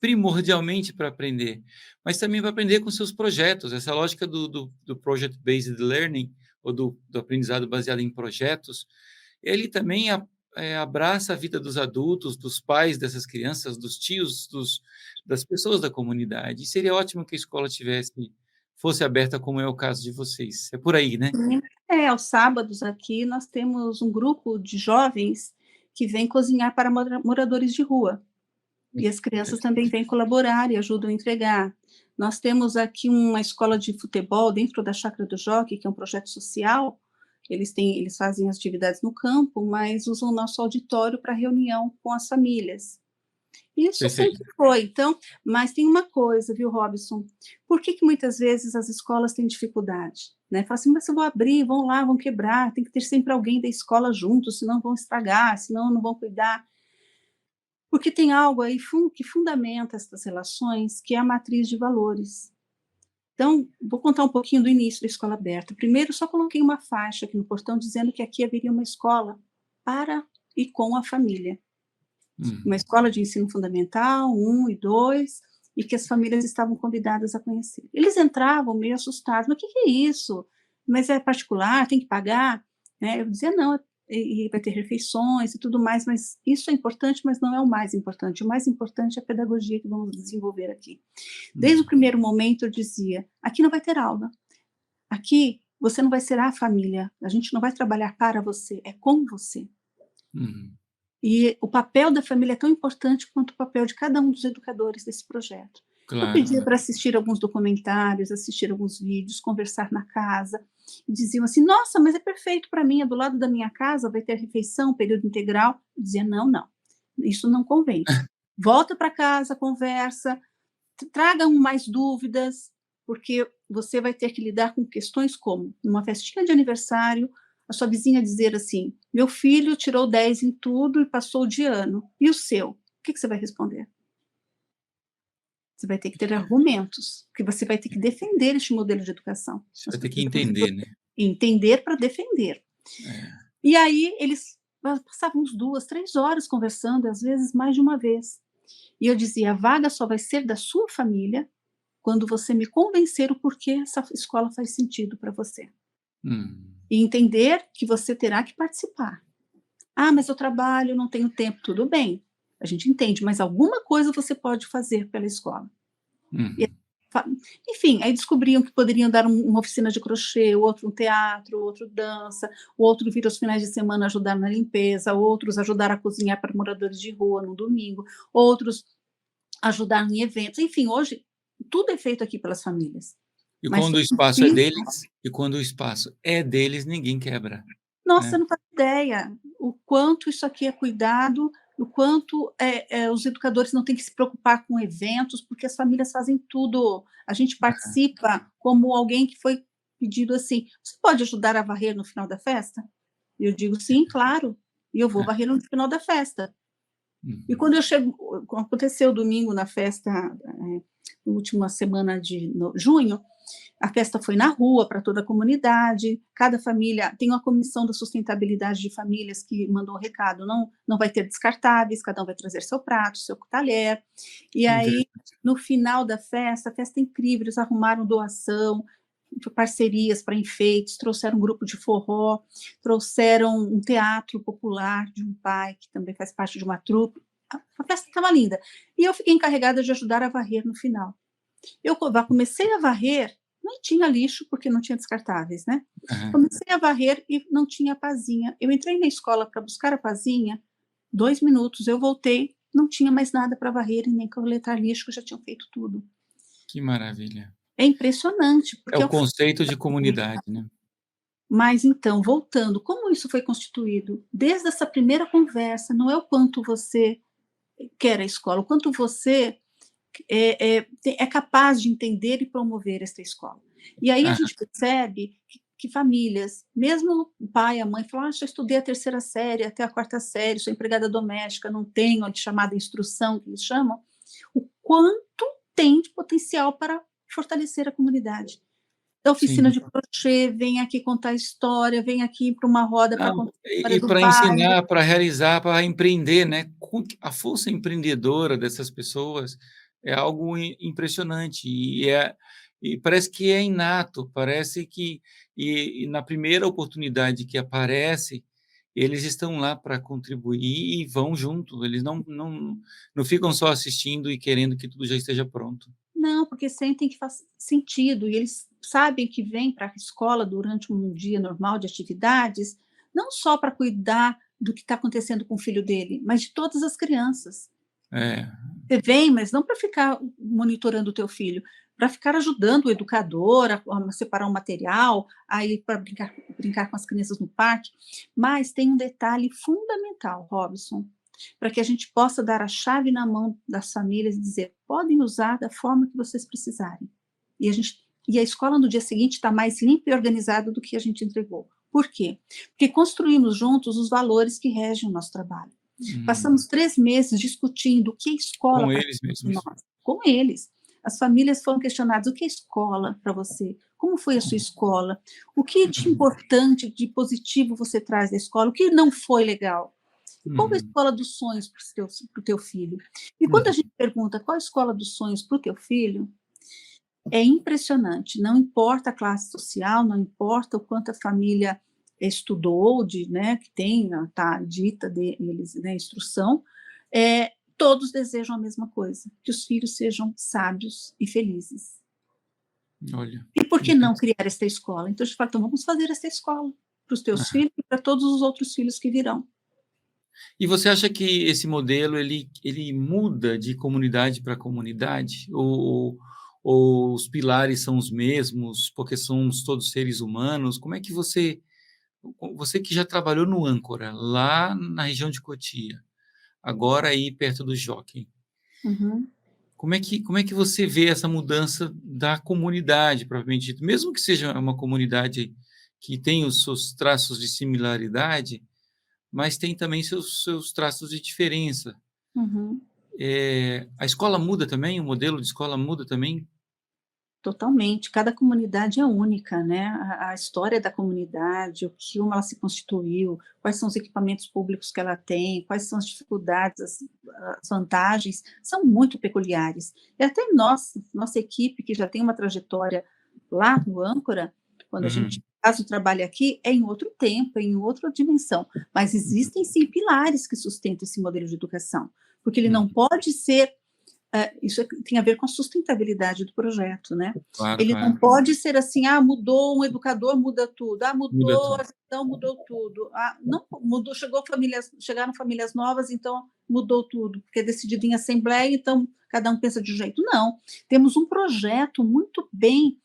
primordialmente para aprender, mas também para aprender com seus projetos. Essa lógica do project-based learning, ou do aprendizado baseado em projetos, ele também abraça a vida dos adultos, dos pais dessas crianças, dos tios, das pessoas da comunidade. E seria ótimo que a escola fosse aberta, como é o caso de vocês. É por aí, né? Sim. Aos sábados aqui nós temos um grupo de jovens que vem cozinhar para moradores de rua. E as crianças também vêm colaborar e ajudam a entregar. Nós temos aqui uma escola de futebol dentro da Chácara do Jockey, que é um projeto social. Eles fazem as atividades no campo, mas usam o nosso auditório para reunião com as famílias. Isso sempre Perfeito. foi. Então, mas tem uma coisa, viu, Robson? Por que muitas vezes as escolas têm dificuldade? Né? Fala assim, mas eu vou abrir, vão lá, vão quebrar, tem que ter sempre alguém da escola junto, senão vão estragar, senão não vão cuidar. Porque tem algo aí que fundamenta essas relações, que é a matriz de valores. Então, vou contar um pouquinho do início da escola aberta. Primeiro, só coloquei uma faixa aqui no portão dizendo que aqui haveria uma escola para e com a família. Uma Uhum. escola de ensino fundamental, 1 e 2, e que as famílias estavam convidadas a conhecer. Eles entravam meio assustados, mas o que é isso? Mas é particular, tem que pagar? Né? Eu dizia, não, e vai ter refeições e tudo mais, mas isso é importante, mas não é o mais importante. O mais importante é a pedagogia que vamos desenvolver aqui. Desde o Uhum. primeiro momento eu dizia, aqui não vai ter aula, aqui você não vai ser a família, a gente não vai trabalhar para você, é com você. Uhum. E o papel da família é tão importante quanto o papel de cada um dos educadores desse projeto. Eu Claro. pedia para assistir alguns documentários, assistir alguns vídeos, conversar na casa, e diziam assim: "Nossa, mas é perfeito para mim, é do lado da minha casa, vai ter refeição, período integral". Eu dizia: "Não, não, isso não convém. Volta para casa, conversa, tragam mais dúvidas, porque você vai ter que lidar com questões como, numa festinha de aniversário, a sua vizinha dizer assim: "Meu filho tirou 10 em tudo e passou de ano, e o seu?". O que você vai responder? Você vai ter que ter argumentos, porque você vai ter que defender este modelo de educação. Você Nós vai ter que precisamos entender, né? entender para defender. É. E aí eles passávamos 2, 3 horas conversando, às vezes mais de uma vez. E eu dizia: "A vaga só vai ser da sua família quando você me convencer o porquê essa escola faz sentido para você. Hum. E entender que você terá que participar. Ah, mas eu trabalho, não tenho tempo. Tudo bem, a gente entende, mas alguma coisa você pode fazer pela escola". E Uhum. fa enfim, aí descobriam que poderiam dar uma oficina de crochê, o outro um teatro, o outro dança, o outro vir aos finais de semana ajudar na limpeza, outros ajudar a cozinhar para moradores de rua no domingo, outros ajudar em eventos. Enfim, hoje tudo é feito aqui pelas famílias. E Mas quando o tudo espaço é isso, deles e quando o espaço é deles, ninguém quebra, nossa, né? você não faz ideia o quanto isso aqui é cuidado, o quanto os educadores não têm que se preocupar com eventos, porque as famílias fazem tudo. A gente participa como alguém que foi pedido assim: você pode ajudar a varrer no final da festa? E eu digo: sim, claro, e eu vou varrer no final da festa. E Uhum. quando eu chego, aconteceu domingo na festa, última semana de junho, a festa foi na rua, para toda a comunidade, cada família tem uma comissão da sustentabilidade de famílias que mandou um recado, não vai ter descartáveis, cada um vai trazer seu prato, seu talher, e aí, Interessante. no final da festa, a festa é incrível, eles arrumaram doação, parcerias para enfeites, trouxeram um grupo de forró, trouxeram um teatro popular de um pai, que também faz parte de uma trupe, a festa estava linda, e eu fiquei encarregada de ajudar a varrer no final. Eu comecei a varrer, não tinha lixo, porque não tinha descartáveis, né? Aham. Comecei a varrer e não tinha pazinha. Eu entrei na escola para buscar a pazinha, 2 minutos, eu voltei, não tinha mais nada para varrer e nem coletar lixo, que já tinham feito tudo. Que maravilha. É impressionante, É porque o conceito de comunidade, né. mas então, voltando, como isso foi constituído? Desde essa primeira conversa, não é o quanto você quer a escola, o quanto você é capaz de entender e promover esta escola. E aí a Aham, gente percebe que famílias, mesmo o pai e a mãe falam: já estudei a terceira série até a quarta série, sou empregada doméstica, não tenho a chamada instrução, que eles chamam, o quanto tem de potencial para fortalecer a comunidade. Da oficina sim. de crochê, vem aqui contar história, vem aqui para uma roda para Não, contar a história e do para bairro. ensinar, para realizar, para empreender, né, com a força empreendedora dessas pessoas é algo impressionante e parece que é inato, parece que e na primeira oportunidade que aparece, eles estão lá para contribuir e vão junto, eles não ficam só assistindo e querendo que tudo já esteja pronto. Não, porque sentem que faz sentido e eles sabem que vêm para a escola durante um dia normal de atividades, não só para cuidar do que está acontecendo com o filho dele, mas de todas as crianças. É, Você vem, mas não para ficar monitorando o teu filho, para ficar ajudando o educador a separar o material, a ir para brincar com as crianças no parque. Mas tem um detalhe fundamental, Robson, para que a gente possa dar a chave na mão das famílias e dizer: podem usar da forma que vocês precisarem. E a escola no dia seguinte está mais limpa e organizada do que a gente entregou. Por quê? Porque construímos juntos os valores que regem o nosso trabalho. hum, Passamos 3 meses discutindo o que é escola com para eles nós, mesmos. com eles. As famílias foram questionadas: o que é escola para você? Como foi a sua escola? O que de Uhum, importante, de positivo você traz da escola? O que não foi legal? E qual é a uhum, escola dos sonhos para o teu filho? E quando a uhum. gente pergunta qual é a escola dos sonhos para o teu filho, é impressionante, não importa a classe social, não importa o quanto a família estudou, né, que tem, tá dita deles, né, instrução, todos desejam a mesma coisa, que os filhos sejam sábios e felizes. Olha, E por que que não interessante. criar esta escola? Então a gente fala: então vamos fazer essa escola para os teus filhos e para todos os outros filhos que virão. E você acha que esse modelo ele muda de comunidade para comunidade? Ou os pilares são os mesmos, porque somos todos seres humanos? Como é que você que já trabalhou no Âncora, lá na região de Cotia, agora aí perto do Jockey, Uhum. como é que você vê essa mudança da comunidade, propriamente dito? Mesmo que seja uma comunidade que tem os seus traços de similaridade, mas tem também seus traços de diferença. Uhum. A escola muda também? O modelo de escola muda também? Totalmente, cada comunidade é única, né, a história da comunidade, como ela se constituiu, quais são os equipamentos públicos que ela tem, quais são as dificuldades, as vantagens, são muito peculiares. E até nós, nossa equipe, que já tem uma trajetória lá no Âncora, quando a gente Uhum, faz o trabalho aqui, é em outro tempo, é em outra dimensão, mas existem sim pilares que sustentam esse modelo de educação, porque ele uhum. não pode ser isso tem a ver com a sustentabilidade do projeto, né. Claro, Ele não claro. pode ser assim: "Ah, mudou um educador, muda tudo. Ah, Muda mudou a tudo. gestão, mudou tudo. Ah, não mudou, chegaram famílias novas, então mudou tudo, porque é decidido em assembleia, então cada um pensa de um jeito". Não, temos um projeto muito bem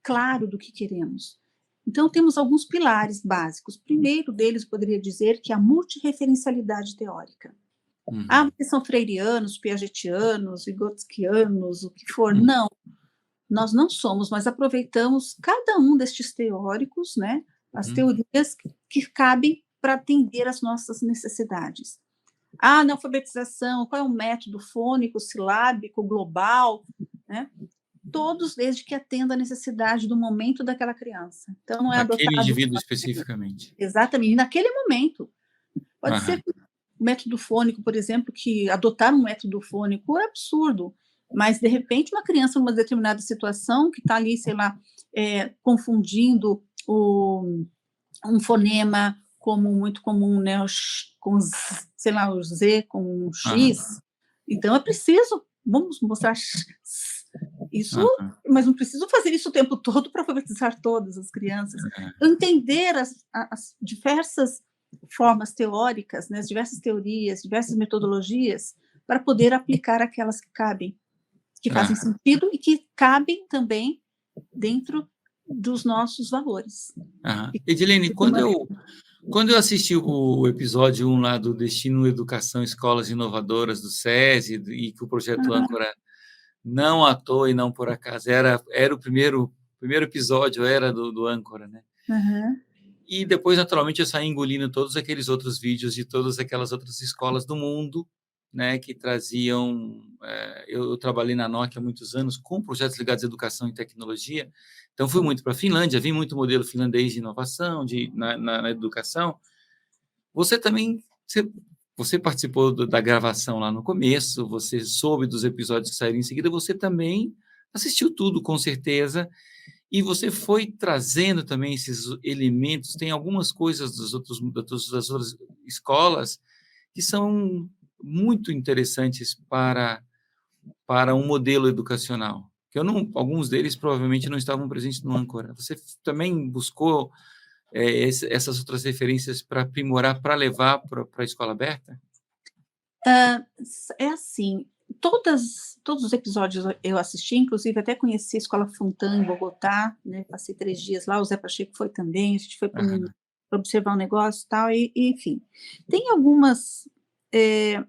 claro do que queremos. Então temos alguns pilares básicos. Primeiro deles, poderia dizer que é a multirreferencialidade teórica. Ah, Uhum, vocês são freirianos, piagetianos, vigotskianos, o que for. hum, Não, nós não somos, mas aproveitamos cada um destes teóricos, né, as uhum, teorias que cabem para atender às nossas necessidades. Ah, na alfabetização, qual é o método fônico, silábico, global, né? Todos desde que atenda à necessidade do momento daquela criança. Então não é daquele adotado indivíduo especificamente. exatamente, naquele momento. Pode Aham, ser que o método fônico, por exemplo, que adotar um método fônico é absurdo, mas de repente uma criança numa determinada situação que está ali, sei lá, confundindo um fonema como muito comum, né, com, sei lá, o Z com um aham, X, então é preciso, vamos mostrar isso, aham, mas não preciso fazer isso o tempo todo para alfabetizar todas as crianças. é, Entender as diversas formas teóricas, né, as diversas teorias, diversas metodologias, para poder aplicar aquelas que cabem, que fazem aham, sentido e que cabem também dentro dos nossos valores. aham. Edilene, quando eu assisti o episódio 1 lá do Destino Educação Escolas Inovadoras do SESI, e que o projeto Âncora, não à toa e não por acaso, era o primeiro episódio, era do Âncora, né. Uhum. E depois, naturalmente, eu saí engolindo todos aqueles outros vídeos de todas aquelas outras escolas do mundo, né, que traziam, eu trabalhei na Nokia há muitos anos com projetos ligados à educação e tecnologia, então fui muito para a Finlândia, vi muito modelo finlandês de inovação, na educação. Você também, você participou da gravação lá no começo, você soube dos episódios que saíram em seguida, você também assistiu tudo, com certeza, e você foi trazendo também esses elementos. Tem algumas coisas das outras escolas que são muito interessantes para um modelo educacional, que eu não, alguns deles provavelmente não estavam presentes no Âncora. Você também buscou, essas outras referências para aprimorar, para levar para a escola aberta? É assim, todos os episódios eu assisti, inclusive até conheci a Escola Fontana em Bogotá, né, passei 3 dias lá, o Zé Pacheco foi também, a gente foi para Aham, observar um negócio e tal, e enfim. Tem algumas, eh,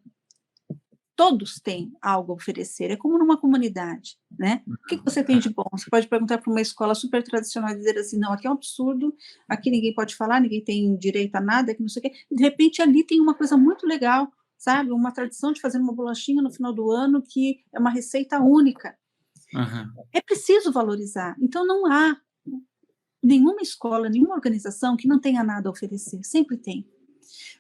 todos têm algo a oferecer, é como numa comunidade, né. O que você tem de bom? Você pode perguntar para uma escola super tradicional e dizer assim: "Não, aqui é um absurdo, aqui ninguém pode falar, ninguém tem direito a nada, que não sei o quê", e de repente ali tem uma coisa muito legal, sabe, uma tradição de fazer uma bolachinha no final do ano que é uma receita única. aham, É preciso valorizar, então não há nenhuma escola, nenhuma organização que não tenha nada a oferecer, sempre tem.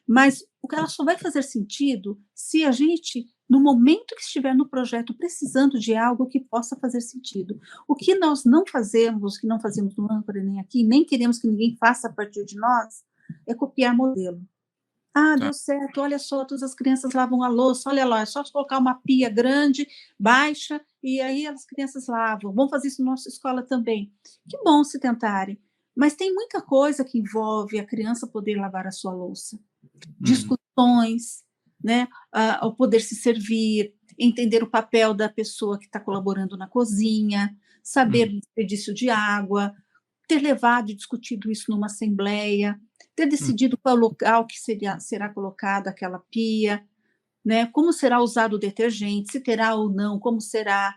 Mas o que ela só vai fazer sentido se a gente, no momento que estiver no projeto precisando de algo que possa fazer sentido. O que nós não fazemos, que não fazemos no Âncora nem aqui, nem queremos que ninguém faça a partir de nós, é copiar modelo. Ah, tá. deu certo, olha só, todas as crianças lavam a louça, olha lá, é só colocar uma pia grande, baixa, e aí as crianças lavam. Vamos fazer isso na nossa escola também. Que bom se tentarem, mas tem muita coisa que envolve a criança poder lavar a sua louça. Uhum, Discussões, né, o poder se servir, entender o papel da pessoa que está colaborando na cozinha, saber uhum, do desperdício de água, ter levado e discutido isso numa assembleia, ter hum, decidido qual local que será colocada aquela pia, né, como será usado o detergente, se terá ou não, como será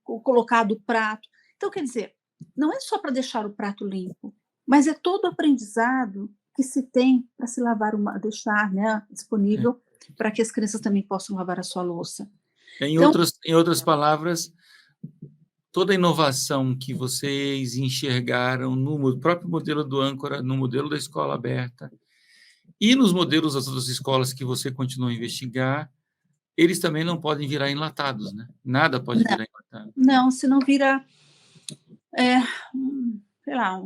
colocado o prato. Então, quer dizer, não é só para deixar o prato limpo, mas é todo o aprendizado que se tem para se lavar deixar, né, é. disponível para que as crianças também possam lavar a sua louça. Em Então, outras palavras, toda a inovação que vocês enxergaram no próprio modelo do Âncora, no modelo da escola aberta e nos modelos das outras escolas que você continuou a investigar, eles também não podem virar enlatados, né? Nada pode não, virar enlatado. não, se não vira, é, sei lá,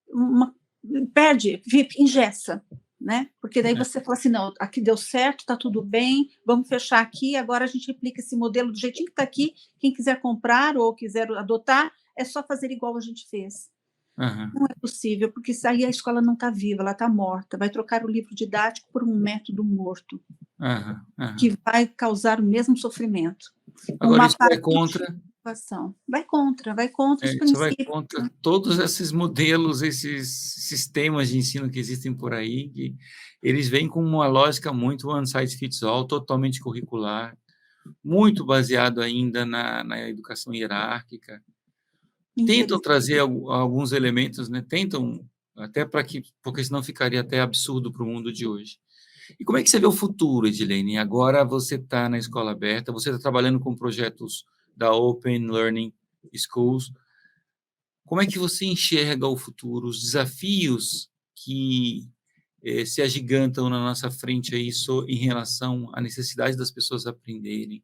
uma perde, engessa, né? Porque daí É, você fala assim, não, aqui deu certo, está tudo bem, vamos fechar aqui, agora a gente replica esse modelo do jeitinho que está aqui, quem quiser comprar ou quiser adotar, é só fazer igual a gente fez. aham, Não é possível, porque isso aí a escola não está viva, ela está morta, vai trocar o livro didático por um método morto, aham, aham. que vai causar o mesmo sofrimento. Agora, Uma isso vai parede contra. inovação. Vai contra os Isso vai princípios, contra né. todos esses modelos, esses sistemas de ensino que existem por aí, que eles vêm com uma lógica muito one size fits all, totalmente curricular, muito baseado ainda na educação hierárquica. Tentam trazer Infelizmente. alguns elementos, né, tentam até para que porque senão ficaria até absurdo para o mundo de hoje. E como é que você vê o futuro, Edilene? Agora você está na escola aberta, você está trabalhando com projetos da Open Learning Schools. Como é que você enxerga o futuro, os desafios que se agigantam na nossa frente aí em relação à necessidade das pessoas aprenderem,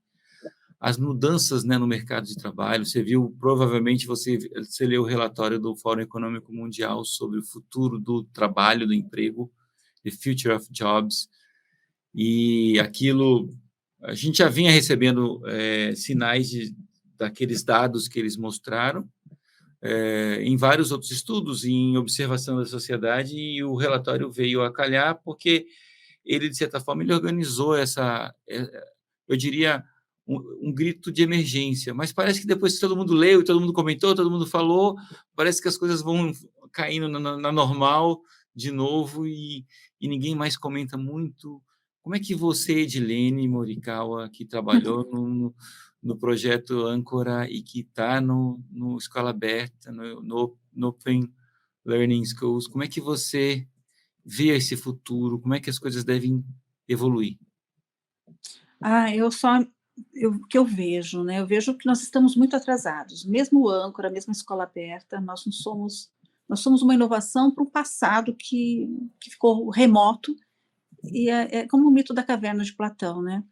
as mudanças, né, no mercado de trabalho? Você viu, provavelmente você leu o relatório do Fórum Econômico Mundial sobre o futuro do trabalho, do emprego, The Future of Jobs, e aquilo a gente já vinha recebendo sinais daqueles dados que eles mostraram, em vários outros estudos, em observação da sociedade, e o relatório veio a calhar, porque ele, de certa forma, ele organizou eu diria, um grito de emergência, mas parece que depois que todo mundo leu, todo mundo comentou, todo mundo falou, parece que as coisas vão caindo na normal de novo e ninguém mais comenta muito. Como é que você, Edilene Morikawa, que trabalhou no projeto Âncora e que está no Escola Aberta, no Open Learning Schools, como é que você vê esse futuro? Como é que as coisas devem evoluir? Eu só o que eu vejo, né, eu vejo que nós estamos muito atrasados. Mesmo o Âncora, mesmo a escola aberta, nós somos uma inovação para um passado que ficou remoto, e é como o mito da caverna de Platão, né.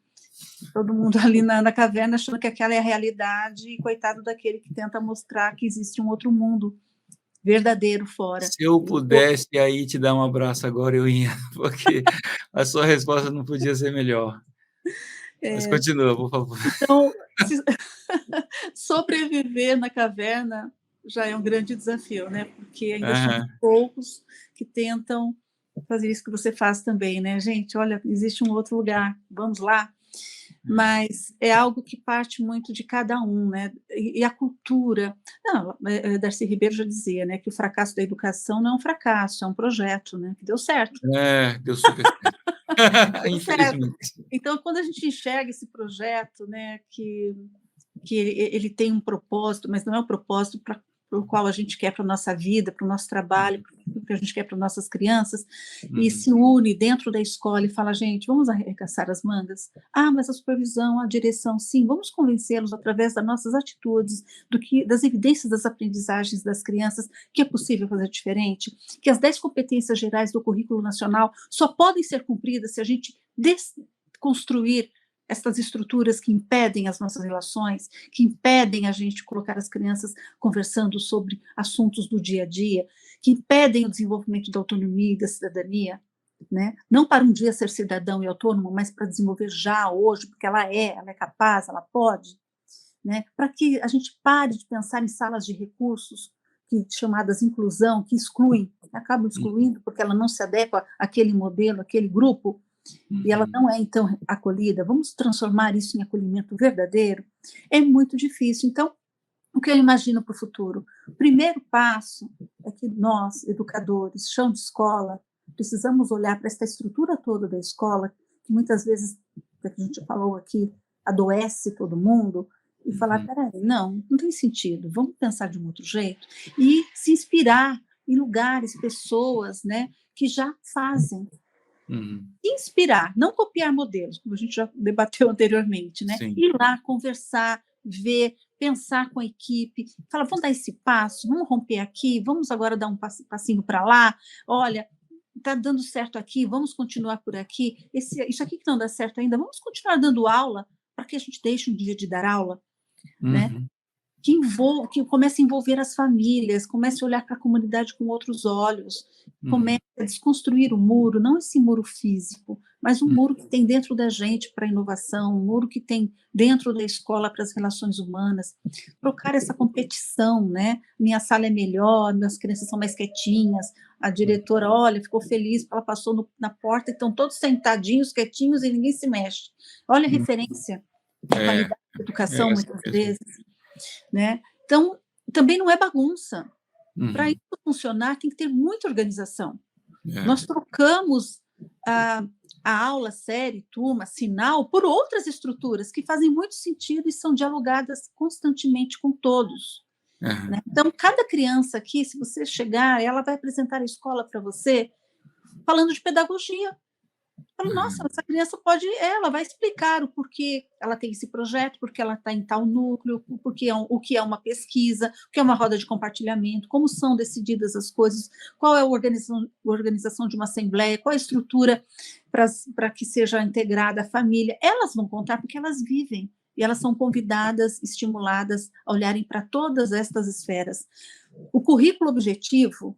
Todo mundo ali na caverna achando que aquela é a realidade, e coitado daquele que tenta mostrar que existe um outro mundo verdadeiro fora. Se eu pudesse aí te dar um abraço agora, eu ia, porque a sua resposta não podia ser melhor. Mas continua, por favor. Então, se sobreviver na caverna já é um grande desafio, né, porque ainda somos Aham. poucos que tentam fazer isso que você faz também, né: "Gente, olha, existe um outro lugar, vamos lá". Mas é algo que parte muito de cada um, né, e a cultura não, Darcy Ribeiro já dizia, né, que o fracasso da educação não é um fracasso, é um projeto, né, que deu certo, É, deu super certo. deu certo. Infelizmente. Então quando a gente enxerga esse projeto, né, que ele tem um propósito, mas não é o propósito para o qual a gente quer para a nossa vida, para o nosso trabalho, para o que a gente quer para nossas crianças, e Uhum. se une dentro da escola e fala: "Gente, vamos arregaçar as mangas? Ah, mas a supervisão, a direção, sim, vamos convencê-los através das nossas atitudes, das evidências das aprendizagens das crianças, que é possível fazer diferente, que as 10 competências gerais do currículo nacional só podem ser cumpridas se a gente desconstruir essas estruturas que impedem as nossas relações, que impedem a gente colocar as crianças conversando sobre assuntos do dia a dia, que impedem o desenvolvimento da autonomia e da cidadania, né? Não para um dia ser cidadão e autônomo, mas para desenvolver já hoje, porque ela é capaz, ela pode, né? Para que a gente pare de pensar em salas de recursos chamadas inclusão, que excluem, acabam Uhum. excluindo porque ela não se adequa àquele modelo, àquele grupo, e ela Uhum. não é então acolhida, vamos transformar isso em acolhimento verdadeiro? É muito difícil. Então, o que eu imagino para o futuro? O primeiro passo é que nós, educadores, chão de escola, precisamos olhar para essa estrutura toda da escola, que muitas vezes, que a gente falou aqui, adoece todo mundo, e falar: Uhum. peraí, não tem sentido, vamos pensar de um outro jeito, e se inspirar em lugares, pessoas, né, que já fazem, Uhum. inspirar, não copiar modelos, como a gente já debateu anteriormente, né? Sim. Ir lá, conversar, ver, pensar com a equipe, falar, vamos dar esse passo, vamos romper aqui, vamos agora dar um passinho para lá, olha, está dando certo aqui, vamos continuar por aqui, isso aqui que não dá certo ainda, vamos continuar dando aula para que a gente deixe um dia de dar aula, né? Uhum. Que comece a envolver as famílias, comece a olhar para a comunidade com outros olhos, comece Uhum. a desconstruir o muro, não esse muro físico, mas um Uhum. muro que tem dentro da gente para a inovação, um muro que tem dentro da escola para as relações humanas, trocar essa competição, né? Minha sala é melhor, minhas crianças são mais quietinhas, a diretora, olha, ficou feliz, ela passou na porta e estão todos sentadinhos, quietinhos e ninguém se mexe. Olha a Uhum. referência de É, qualidade de é educação, assim muitas mesmo. vezes. né? Então, também não é bagunça. Para Uhum. isso funcionar, tem que ter muita organização. É. Nós trocamos a, a aula, série, turma, sinal, por outras estruturas que fazem muito sentido e são dialogadas constantemente com todos, né? Aham. Então, cada criança aqui, se você chegar, ela vai apresentar a escola para você falando de pedagogia. Falo, nossa, Aham. essa criança pode, ela vai explicar o porquê ela tem esse projeto, porque ela está em tal núcleo, porque o que é uma pesquisa, o que é uma roda de compartilhamento, como são decididas as coisas, qual é a organização de uma assembleia, qual a estrutura para que seja integrada a família. Elas vão contar porque elas vivem e elas são convidadas, estimuladas a olharem para todas estas esferas. O currículo objetivo,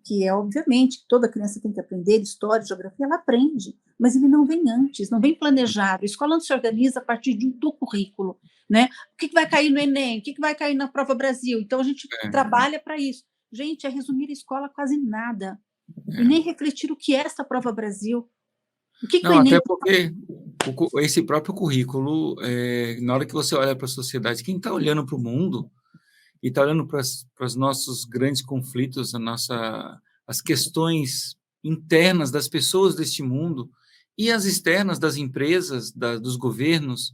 que é obviamente que toda criança tem que aprender história, geografia, ela aprende, mas ele não vem antes, não vem planejado. A escola não se organiza a partir do currículo, né? O que vai cair no Enem? O que vai cair na Prova Brasil? Então a gente É. trabalha para isso. Gente, é resumir a escola quase nada e É. nem refletir o que é essa Prova Brasil. O que o Não, até Enem? porque esse próprio currículo, na hora que você olha para a sociedade, quem está olhando para o mundo e está olhando para os nossos grandes conflitos, as questões internas das pessoas deste mundo e as externas das empresas, dos governos,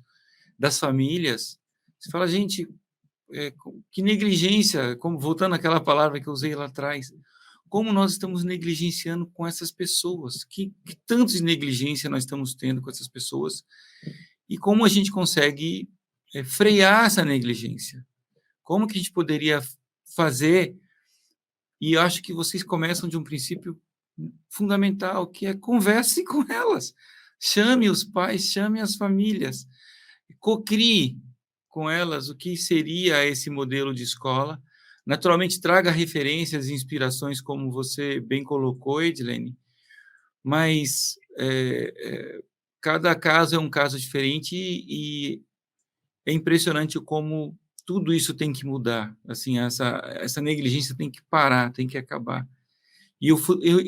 das famílias, você fala, gente, que negligência, como voltando àquela palavra que eu usei lá atrás, como nós estamos negligenciando com essas pessoas, que tanto de negligência nós estamos tendo com essas pessoas, e como a gente consegue frear essa negligência. Como que a gente poderia fazer? E eu acho que vocês começam de um princípio fundamental, que é converse com elas. Chame os pais, chame as famílias, cocrie com elas o que seria esse modelo de escola. Naturalmente, traga referências e inspirações, como você bem colocou, Edilene, mas cada caso é um caso diferente e é impressionante como tudo isso tem que mudar. Assim, essa negligência tem que parar, tem que acabar. E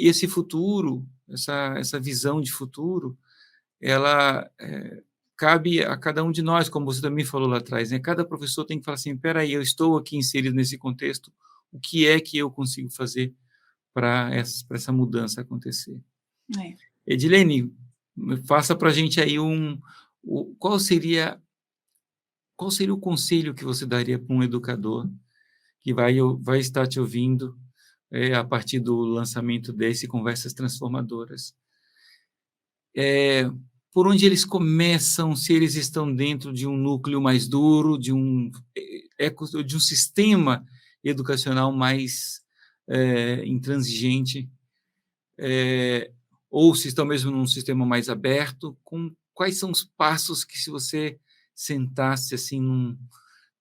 esse futuro, essa visão de futuro, ela cabe a cada um de nós, como você também falou lá atrás, né? Cada professor tem que falar assim, espera aí, eu estou aqui inserido nesse contexto, o que é que eu consigo fazer para essa mudança acontecer? É. Edilene, faça para a gente aí qual seria o conselho que você daria para um educador que vai estar te ouvindo a partir do lançamento desse Conversas Transformadoras? Por onde eles começam, se eles estão dentro de um núcleo mais duro, de um sistema educacional mais intransigente, ou se estão mesmo num sistema mais aberto, quais são os passos que, se você sentasse assim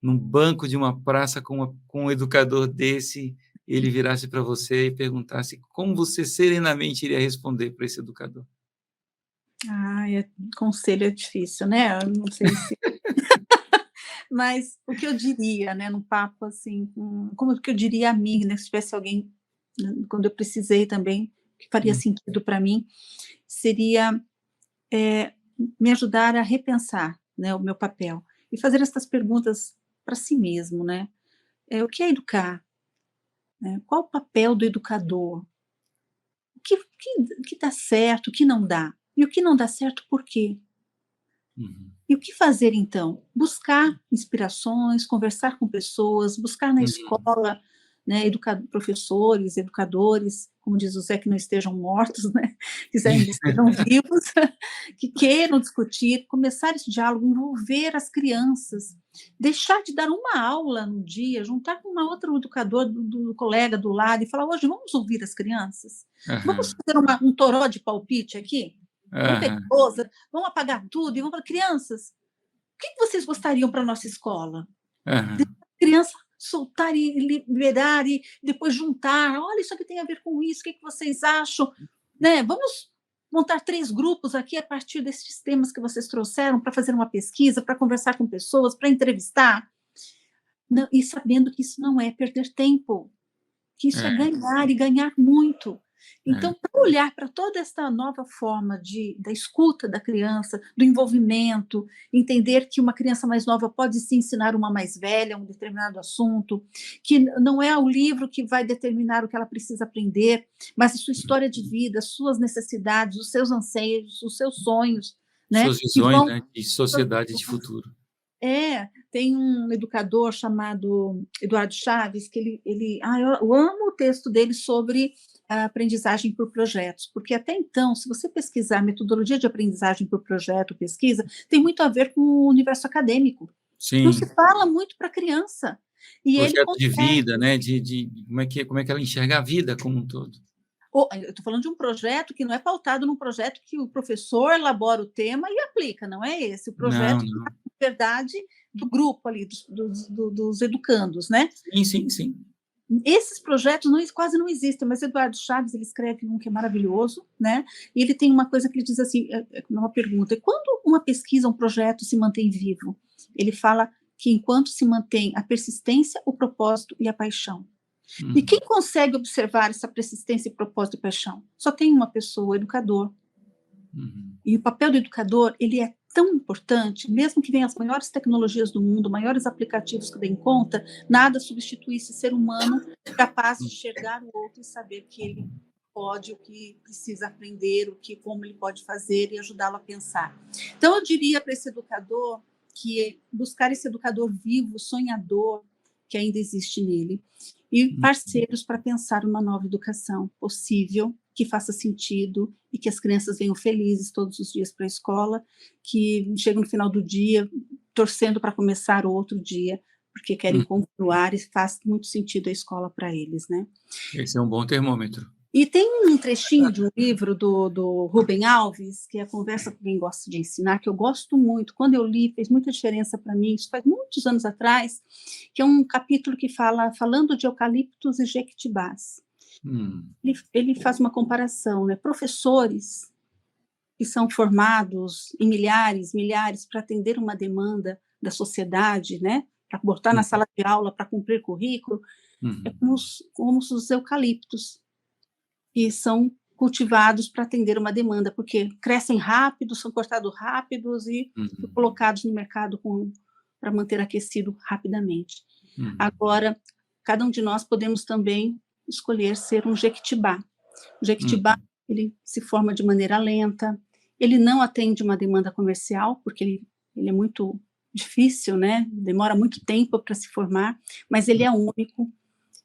num banco de uma praça com um educador desse, ele virasse para você e perguntasse como você serenamente iria responder para esse educador? Conselho é difícil, né? Eu não sei se. Mas o que eu diria, né, num papo assim, como que eu diria a mim, né, se tivesse alguém, né, quando eu precisei também, que faria Hum. sentido para mim, seria me ajudar a repensar, né, o meu papel e fazer essas perguntas para si mesmo, né? O que é educar? Né? Qual o papel do educador? O que dá certo, o que não dá? E o que não dá certo, por quê? Uhum. E o que fazer então? Buscar inspirações, conversar com pessoas, buscar na Uhum. escola, né, professores, educadores, como diz o Zé, que não estejam mortos, né, que ainda estejam vivos, que queiram discutir, começar esse diálogo, envolver as crianças, deixar de dar uma aula no dia, juntar com uma outra educador do colega do lado e falar, hoje vamos ouvir as crianças? Vamos Aham. fazer um toró de palpite aqui? Vamos pegar Aham. lousa, vamos apagar tudo e vamos falar, crianças, o que vocês gostariam para a nossa escola? Aham. Criança soltar e liberar e depois juntar, olha, isso aqui tem a ver com isso, o que vocês acham? Né? Vamos montar 3 grupos aqui a partir desses temas que vocês trouxeram para fazer uma pesquisa, para conversar com pessoas, para entrevistar. Não, e sabendo que isso não é perder tempo, que isso é É. ganhar e ganhar muito. Então, para olhar para toda essa nova forma da escuta da criança, do envolvimento, entender que uma criança mais nova pode se ensinar uma mais velha um determinado assunto, que não é o livro que vai determinar o que ela precisa aprender, mas a sua história de vida, as suas necessidades, os seus anseios, os seus sonhos, né, Suas que visões, vão. né, de sociedade de futuro. Tem um educador chamado Eduardo Chaves, que eu amo o texto dele sobre a aprendizagem por projetos, porque até então, se você pesquisar metodologia de aprendizagem por projeto, pesquisa, tem muito a ver com o universo acadêmico. Não se Sim, fala muito para a criança. E ele projeto de vida, consegue. né, de como é que ela enxerga a vida como um todo. Eu estou falando de um projeto que não é pautado num projeto que o professor elabora o tema e aplica, não é esse. O Não, projeto, não. na verdade, do grupo ali, dos educandos, né? Sim, sim, sim. Esses projetos quase não existem, mas Eduardo Chaves ele escreve um que é maravilhoso, né? E ele tem uma coisa que ele diz assim, uma pergunta: quando uma pesquisa, um projeto se mantém vivo? Ele fala que enquanto se mantém a persistência, o propósito e a paixão. E quem consegue observar essa persistência, propósito e paixão? Só tem uma pessoa, o educador. Uhum. E o papel do educador, ele é tão importante, mesmo que venham as maiores tecnologias do mundo, maiores aplicativos que deem conta, nada substitui esse ser humano capaz de enxergar o outro e saber que ele pode, o que precisa aprender, como ele pode fazer e ajudá-lo a pensar. Então, eu diria para esse educador que buscar esse educador vivo, sonhador, que ainda existe nele, e parceiros para pensar uma nova educação possível, que faça sentido e que as crianças venham felizes todos os dias para a escola, que chegam no final do dia torcendo para começar outro dia, porque querem Hum. continuar e faz muito sentido a escola para eles, né? Esse é um bom termômetro. E tem um trechinho de um livro do Rubem Alves, que é a Conversa com Quem Gosta de Ensinar, que eu gosto muito. Quando eu li, fez muita diferença para mim, isso faz muitos anos atrás, que é um capítulo que falando de eucaliptos e jequitibás. Ele faz uma comparação, né? Professores que são formados em milhares, para atender uma demanda da sociedade, né? Para botar na sala de aula, para cumprir currículo, é como os eucaliptos, que são cultivados para atender uma demanda, porque crescem rápido, são cortados rápidos e colocados no mercado para manter aquecido rapidamente. Agora, cada um de nós podemos também escolher ser um jequitibá. O jequitibá, ele se forma de maneira lenta, ele não atende uma demanda comercial, porque ele é muito difícil, né? Demora muito tempo para se formar, mas ele é único,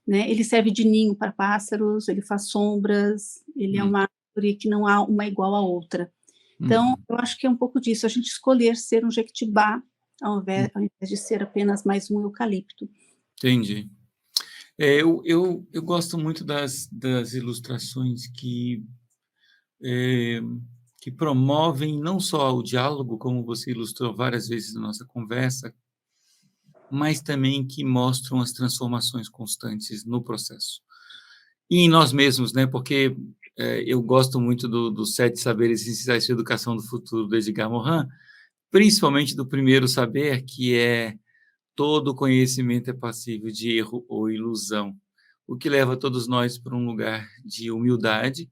né? Ele serve de ninho para pássaros, ele faz sombras, ele é uma árvore que não há uma igual à outra. Então, eu acho que é um pouco disso, a gente escolher ser um jequitibá ao invés de ser apenas mais um eucalipto. Entendi. Eu gosto muito das ilustrações que promovem não só o diálogo, como você ilustrou várias vezes na nossa conversa, mas também que mostram as transformações constantes no processo. E em nós mesmos, né? Porque eu gosto muito dos 7 saberes essenciais da educação do futuro, do Edgar Morin, principalmente do primeiro saber, que é: todo conhecimento é passível de erro ou ilusão, o que leva todos nós para um lugar de humildade,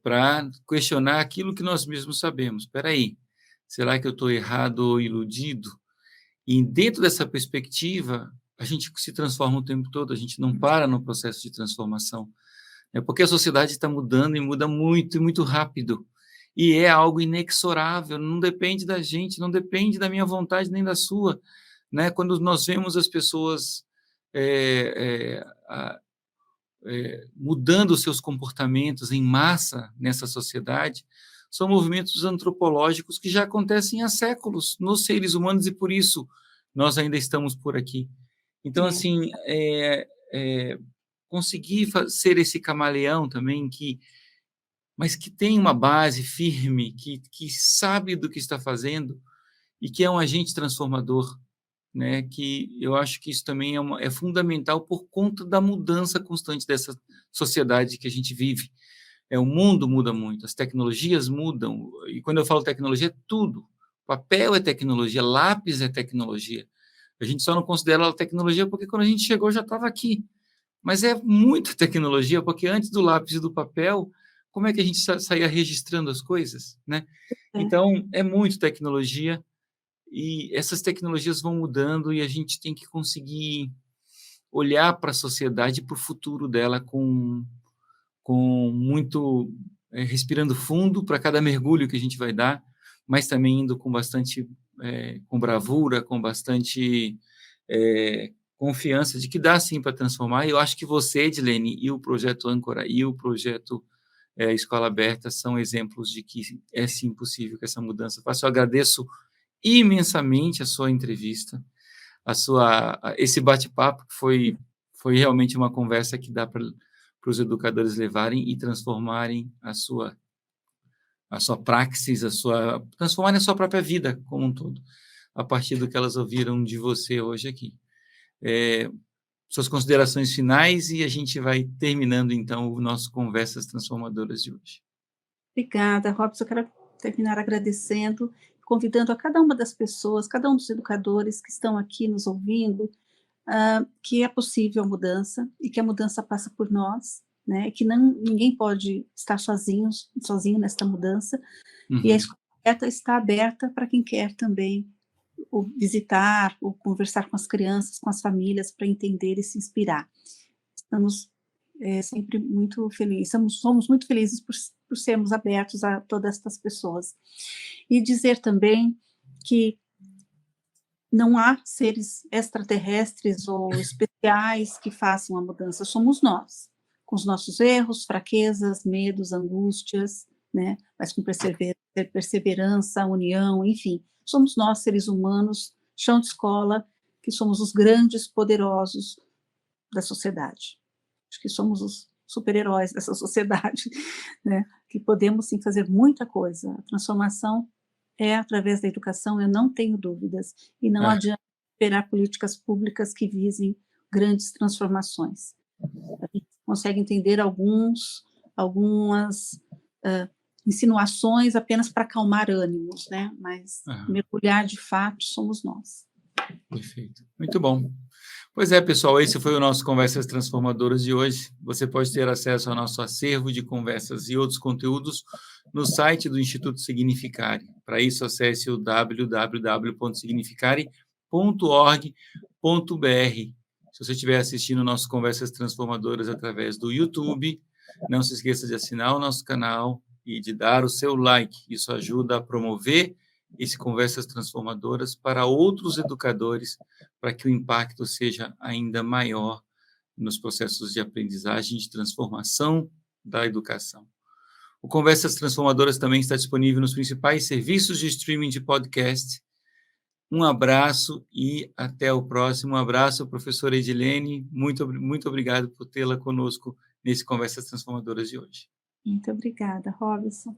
para questionar aquilo que nós mesmos sabemos. Espera aí, será que eu estou errado ou iludido? E dentro dessa perspectiva, a gente se transforma o tempo todo, a gente não para no processo de transformação. É porque a sociedade está mudando e muda muito e muito rápido. E é algo inexorável, não depende da gente, não depende da minha vontade nem da sua, né? Quando nós vemos as pessoas mudando os seus comportamentos em massa nessa sociedade, são movimentos antropológicos que já acontecem há séculos nos seres humanos e por isso nós ainda estamos por aqui. Então, assim, conseguir ser esse camaleão também, mas que tem uma base firme, que sabe do que está fazendo e que é um agente transformador, né? Que eu acho que isso também é fundamental por conta da mudança constante dessa sociedade que a gente vive. O mundo muda muito, as tecnologias mudam, e quando eu falo tecnologia, é tudo. Papel é tecnologia, lápis é tecnologia. A gente só não considera ela tecnologia porque quando a gente chegou já estava aqui. mas é muita tecnologia, porque antes do lápis e do papel, como é que a gente saía registrando as coisas, né? É, Então, é muito tecnologia e essas tecnologias vão mudando e a gente tem que conseguir olhar para a sociedade e para o futuro dela com muito, respirando fundo para cada mergulho que a gente vai dar, mas também indo com bastante, com bravura, com bastante, confiança de que dá sim para transformar. E eu acho que você, Edilene, e o projeto Âncora e o projeto, Escola Aberta são exemplos de que é sim possível que essa mudança faça. Eu agradeço imensamente a sua entrevista, esse bate-papo que foi realmente uma conversa que dá para os educadores levarem e transformarem a sua praxis, transformarem a sua própria vida como um todo, a partir do que elas ouviram de você hoje aqui. Suas considerações finais e a gente vai terminando, então, o nosso Conversas Transformadoras de hoje. obrigada, Robson. Eu quero terminar agradecendo, convidando a cada uma das pessoas, cada um dos educadores que estão aqui nos ouvindo, que é possível a mudança e que a mudança passa por nós, né? Que não, ninguém pode estar sozinho nesta mudança. E a Uhum. escola aberta está aberta para quem quer também visitar, ou conversar com as crianças, com as famílias, para entender e se inspirar. Estamos sempre muito felizes, somos muito felizes por sermos abertos a todas estas pessoas. E dizer também que não há seres extraterrestres ou especiais que façam a mudança, somos nós, com os nossos erros, fraquezas, medos, angústias, né? Mas com perseverança, união, enfim, somos nós, seres humanos, chão de escola, que somos os grandes poderosos da sociedade. Acho que somos os super-heróis dessa sociedade, né? Que podemos sim fazer muita coisa. A transformação é através da educação, eu não tenho dúvidas, e não Ah, adianta esperar políticas públicas que visem grandes transformações. A gente consegue entender algumas insinuações apenas para acalmar ânimos, né? Mas aham, mergulhar de fato somos nós. perfeito. Muito bom. Pois é, pessoal, esse foi o nosso Conversas Transformadoras de hoje. Você pode ter acesso ao nosso acervo de conversas e outros conteúdos no site do Instituto Significare. Para isso, acesse o www.significare.org.br. Se você estiver assistindo nosso Conversas Transformadoras através do YouTube, não se esqueça de assinar o nosso canal e de dar o seu like. Isso ajuda a promover esse Conversas Transformadoras para outros educadores, para que o impacto seja ainda maior nos processos de aprendizagem e de transformação da educação. O Conversas Transformadoras também está disponível nos principais serviços de streaming de podcast. Um abraço e até o próximo. Um abraço, professora Edilene. Muito obrigado por tê-la conosco nesse Conversas Transformadoras de hoje. Muito obrigada, Robson.